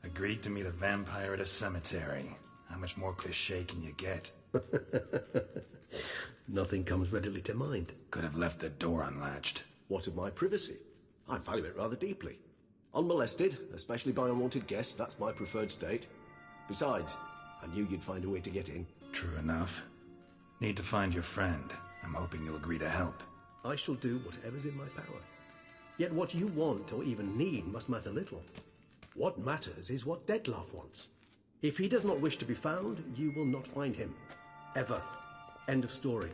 Agreed to meet a vampire at a cemetery. How much more cliché can you get? Nothing comes readily to mind. Could have left the door unlatched. What of my privacy? I value it rather deeply. Unmolested, especially by unwanted guests, that's my preferred state. Besides, I knew you'd find a way to get in. True enough. Need to find your friend. I'm hoping you'll agree to help. I shall do whatever's in my power. Yet what you want or even need must matter little. What matters is what Dettlaff wants. If he does not wish to be found, you will not find him. Ever. End of story.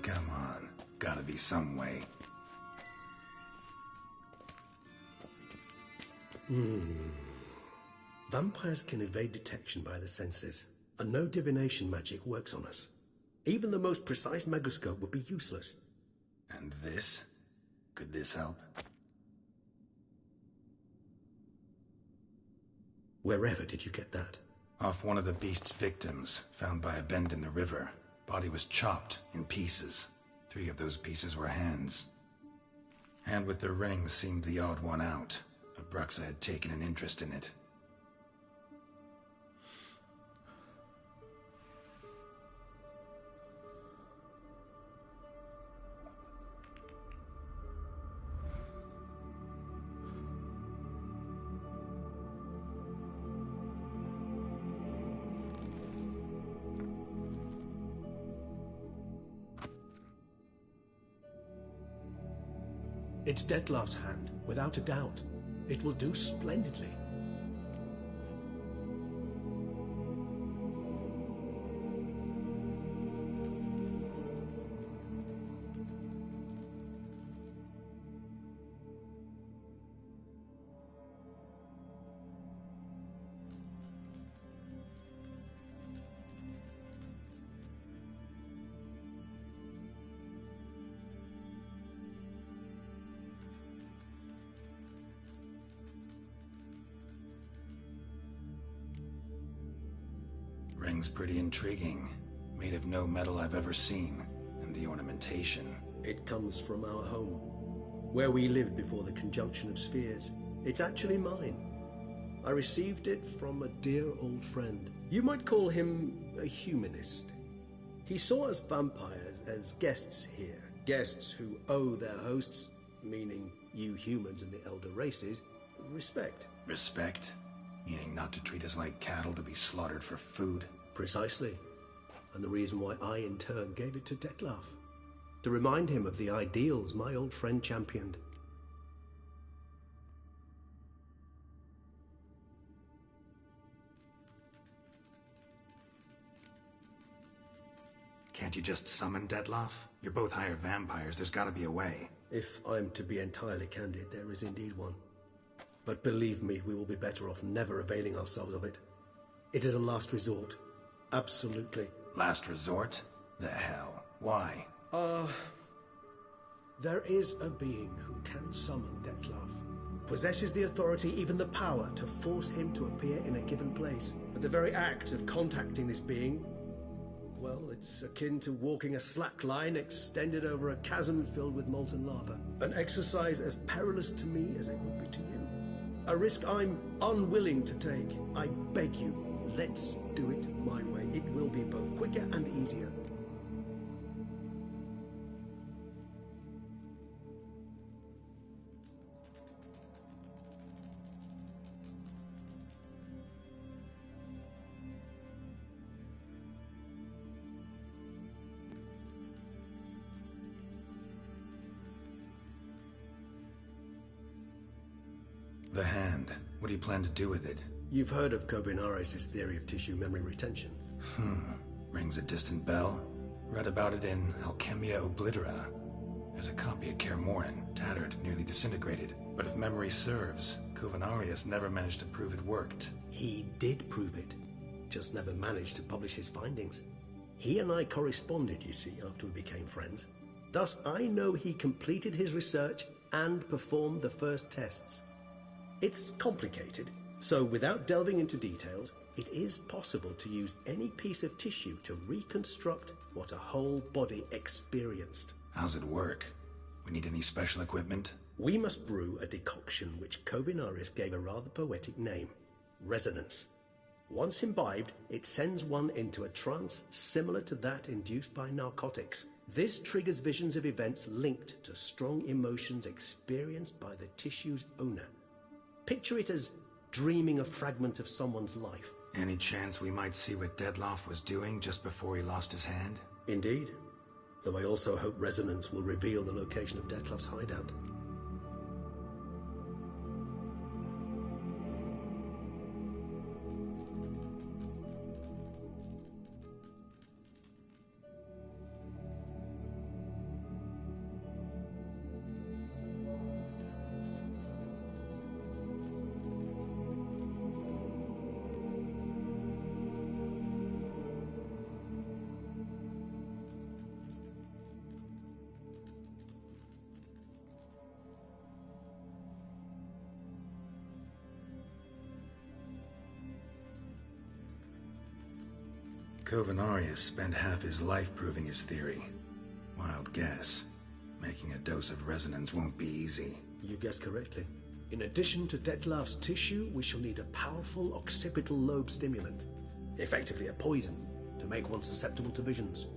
Come on. Gotta be some way. Vampires can evade detection by the senses, and no divination magic works on us. Even the most precise megascope would be useless. And this? Could this help? Wherever did you get that? Off one of the beast's victims, found by a bend in the river. Body was chopped in pieces. 3 of those pieces were hands. Hand with the ring seemed the odd one out, but Bruxa had taken an interest in it. It's Dettlaff's hand, without a doubt. It will do splendidly. Ring's pretty intriguing. Made of no metal I've ever seen. And the ornamentation. It comes from our home, where we lived before the conjunction of spheres. It's actually mine. I received it from a dear old friend. You might call him a humanist. He saw us vampires as guests here, guests who owe their hosts, meaning you humans and the elder races, respect. Respect? Meaning not to treat us like cattle to be slaughtered for food? Precisely. And the reason why I, in turn, gave it to Dettlaff. To remind him of the ideals my old friend championed. Can't you just summon Dettlaff? You're both hired vampires, there's gotta be a way. If I'm to be entirely candid, there is indeed one. But believe me, we will be better off never availing ourselves of it. It is a last resort. Absolutely. Last resort? The hell? Why? There is a being who can summon Dettlaff. Possesses the authority, even the power, to force him to appear in a given place. But the very act of contacting this being, well, it's akin to walking a slack line extended over a chasm filled with molten lava. An exercise as perilous to me as it would be to you. A risk I'm unwilling to take. I beg you, let's do it my way. It will be both quicker and easier. The hand. What do you plan to do with it? You've heard of Kovinaris' theory of tissue memory retention. Rings a distant bell. Read about it in Alchemia Oblitera. There's a copy at Kaer Morhen, tattered, nearly disintegrated. But if memory serves, Kovinaris never managed to prove it worked. He did prove it, just never managed to publish his findings. He and I corresponded, you see, after we became friends. Thus, I know he completed his research and performed the first tests. It's complicated, so without delving into details, it is possible to use any piece of tissue to reconstruct what a whole body experienced. How's it work? We need any special equipment? We must brew a decoction which Kovinaris gave a rather poetic name, resonance. Once imbibed, it sends one into a trance similar to that induced by narcotics. This triggers visions of events linked to strong emotions experienced by the tissue's owner. Picture it as dreaming a fragment of someone's life. Any chance we might see what Dettlaff was doing just before he lost his hand? Indeed. Though I also hope resonance will reveal the location of Dettlaff's hideout. Kovinaris spent half his life proving his theory. Wild guess. Making a dose of resonance won't be easy. You guessed correctly. In addition to Dettlaff's tissue, we shall need a powerful occipital lobe stimulant. Effectively a poison, to make one susceptible to visions.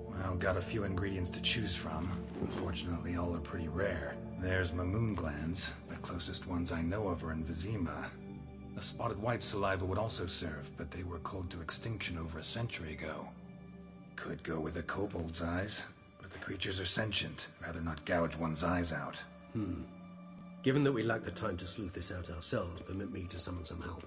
Well, got a few ingredients to choose from. Unfortunately, all are pretty rare. There's Mamoon glands. The closest ones I know of are in Vizima. A spotted white saliva would also serve, but they were cold to extinction over a century ago. Could go with a kobold's eyes, but the creatures are sentient. Rather not gouge one's eyes out. Given that we lack the time to sleuth this out ourselves, permit me to summon some help.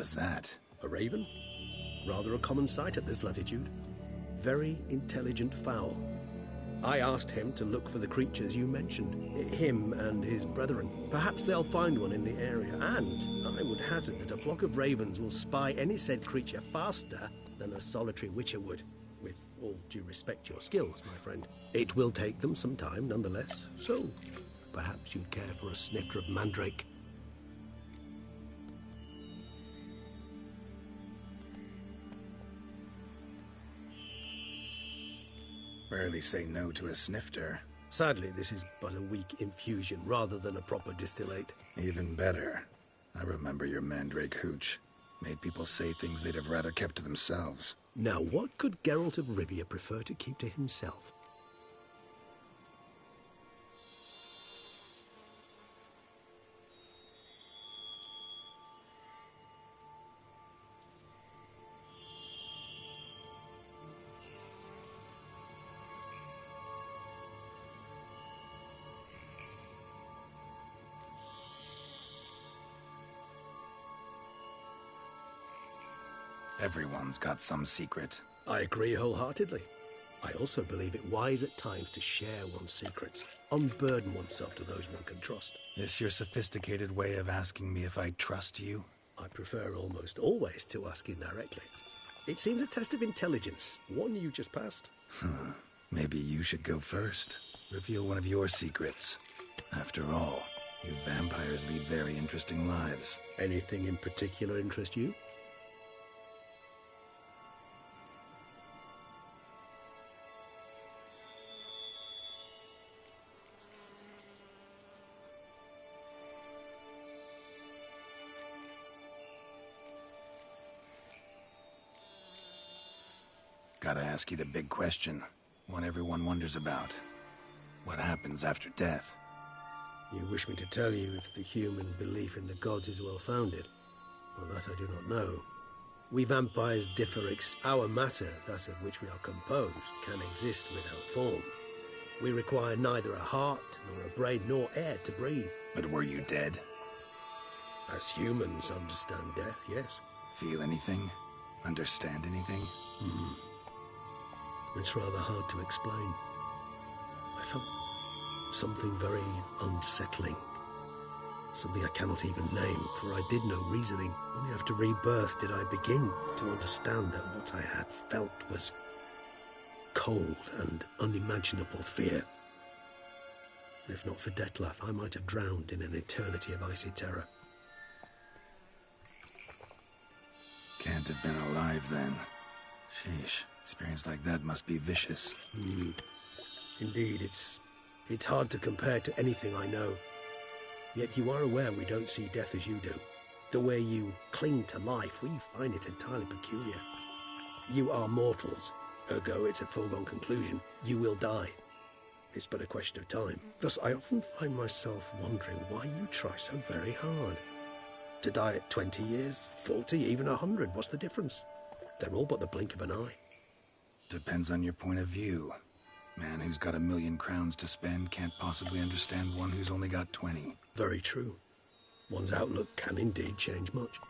was that? A raven? Rather a common sight at this latitude. Very intelligent fowl. I asked him to look for the creatures you mentioned, him and his brethren. Perhaps they'll find one in the area, and I would hazard that a flock of ravens will spy any said creature faster than a solitary witcher would. With all due respect to your skills, my friend. It will take them some time, nonetheless, so perhaps you'd care for a snifter of mandrake. Rarely say no to a snifter. Sadly, this is but a weak infusion rather than a proper distillate. Even better. I remember your mandrake hooch. Made people say things they'd have rather kept to themselves. Now, what could Geralt of Rivia prefer to keep to himself? Everyone's got some secret. I agree wholeheartedly. I also believe it wise at times to share one's secrets, unburden oneself to those one can trust. Is your sophisticated way of asking me if I trust you? I prefer almost always to ask indirectly. It seems a test of intelligence, one you just passed. Maybe you should go first. Reveal one of your secrets. After all, you vampires lead very interesting lives. Anything in particular interest you? Gotta ask you the big question. One everyone wonders about. What happens after death? You wish me to tell you if the human belief in the gods is well-founded? Well, that I do not know. We vampires differ. Our matter, that of which we are composed, can exist without form. We require neither a heart, nor a brain, nor air to breathe. But were you dead? As humans understand death, yes. Feel anything? Understand anything? It's rather hard to explain. I felt something very unsettling. Something I cannot even name, for I did no reasoning. Only after rebirth did I begin to understand that what I had felt was cold and unimaginable fear. If not for Dettlaff, I might have drowned in an eternity of icy terror. Can't have been alive then. Sheesh. Experience like that must be vicious. Indeed, it's hard to compare to anything I know. Yet you are aware we don't see death as you do. The way you cling to life, we find it entirely peculiar. You are mortals, ergo it's a foregone conclusion. You will die. It's but a question of time. Thus, I often find myself wondering why you try so very hard. To die at 20 years, 40, even 100, what's the difference? They're all but the blink of an eye. Depends on your point of view. Man who's got 1,000,000 crowns to spend can't possibly understand one who's only got 20. Very true. One's outlook can indeed change much.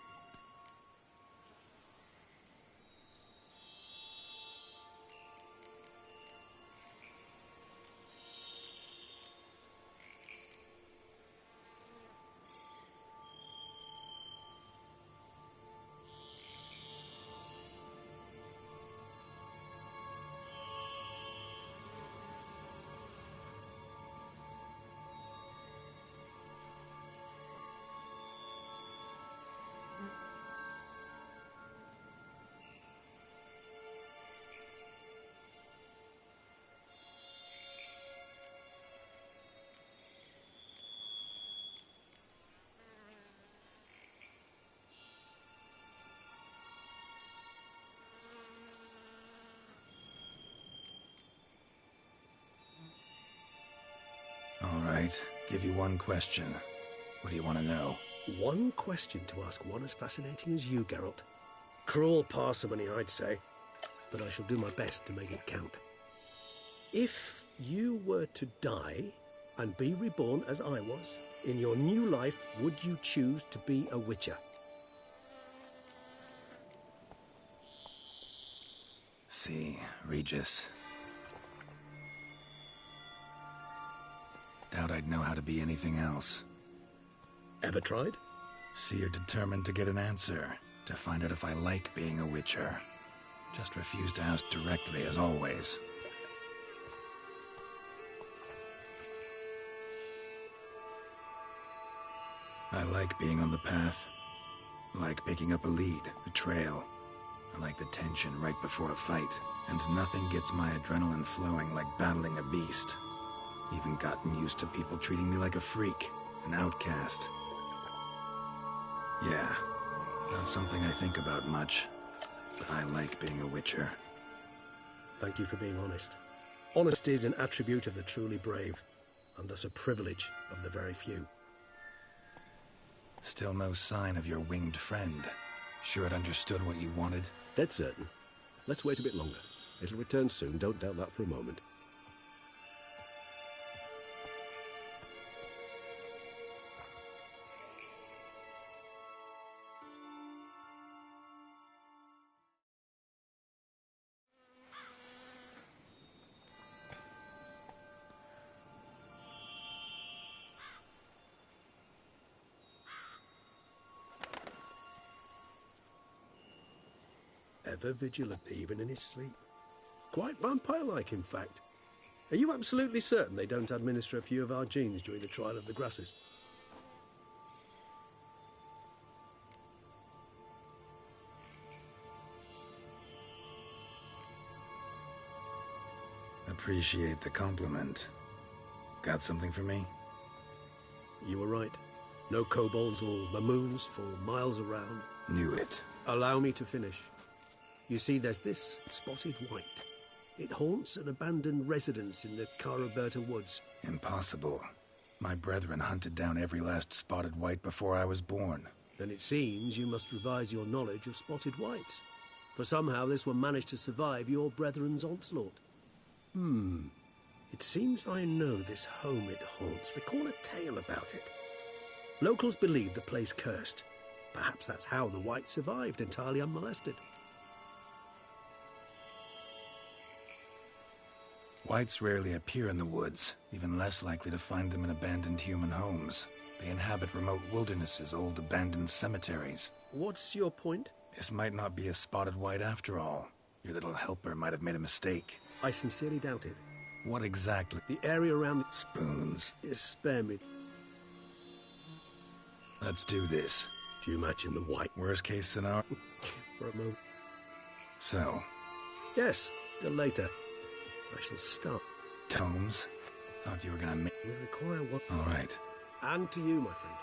All right, give you one question. What do you want to know? One question to ask one as fascinating as you, Geralt. Cruel parsimony, I'd say, but I shall do my best to make it count. If you were to die and be reborn as I was, in your new life, would you choose to be a witcher? see, Regis. Doubt I'd know how to be anything else. Ever tried? Seer determined to get an answer, to find out if I like being a Witcher. Just refused to ask directly, as always. I like being on the path. I like picking up a lead, a trail. I like the tension right before a fight. And nothing gets my adrenaline flowing like battling a beast. Even gotten used to people treating me like a freak, an outcast. Yeah, not something I think about much, but I like being a Witcher. Thank you for being honest. Honesty is an attribute of the truly brave, and thus a privilege of the very few. Still no sign of your winged friend. Sure it understood what you wanted? Dead certain. Let's wait a bit longer. It'll return soon, don't doubt that for a moment. Ever vigilant, even in his sleep. Quite vampire-like, in fact. Are you absolutely certain they don't administer a few of our genes during the trial of the grasses? Appreciate the compliment. Got something for me? You were right. No kobolds or mamoons for miles around. Knew it. Allow me to finish. You see, there's this spotted white. It haunts an abandoned residence in the Caraberta woods. Impossible. My brethren hunted down every last spotted white before I was born. Then it seems you must revise your knowledge of spotted whites. For somehow this one managed to survive your brethren's onslaught. It seems I know this home it haunts. Recall a tale about it. Locals believe the place cursed. Perhaps that's how the white survived entirely unmolested. Whites rarely appear in the woods, even less likely to find them in abandoned human homes. They inhabit remote wildernesses, old abandoned cemeteries. What's your point? This might not be a spotted white after all. Your little helper might have made a mistake. I sincerely doubt it. What exactly? The area around the spoons. Spare me. Let's do this. Do you imagine the white? Worst case scenario? For a moment. So? Yes, till later. I shall start. Tomes? Thought you were gonna make... We require what... All right. And to you, my friend.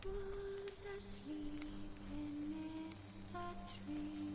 Who's asleep amidst the trees?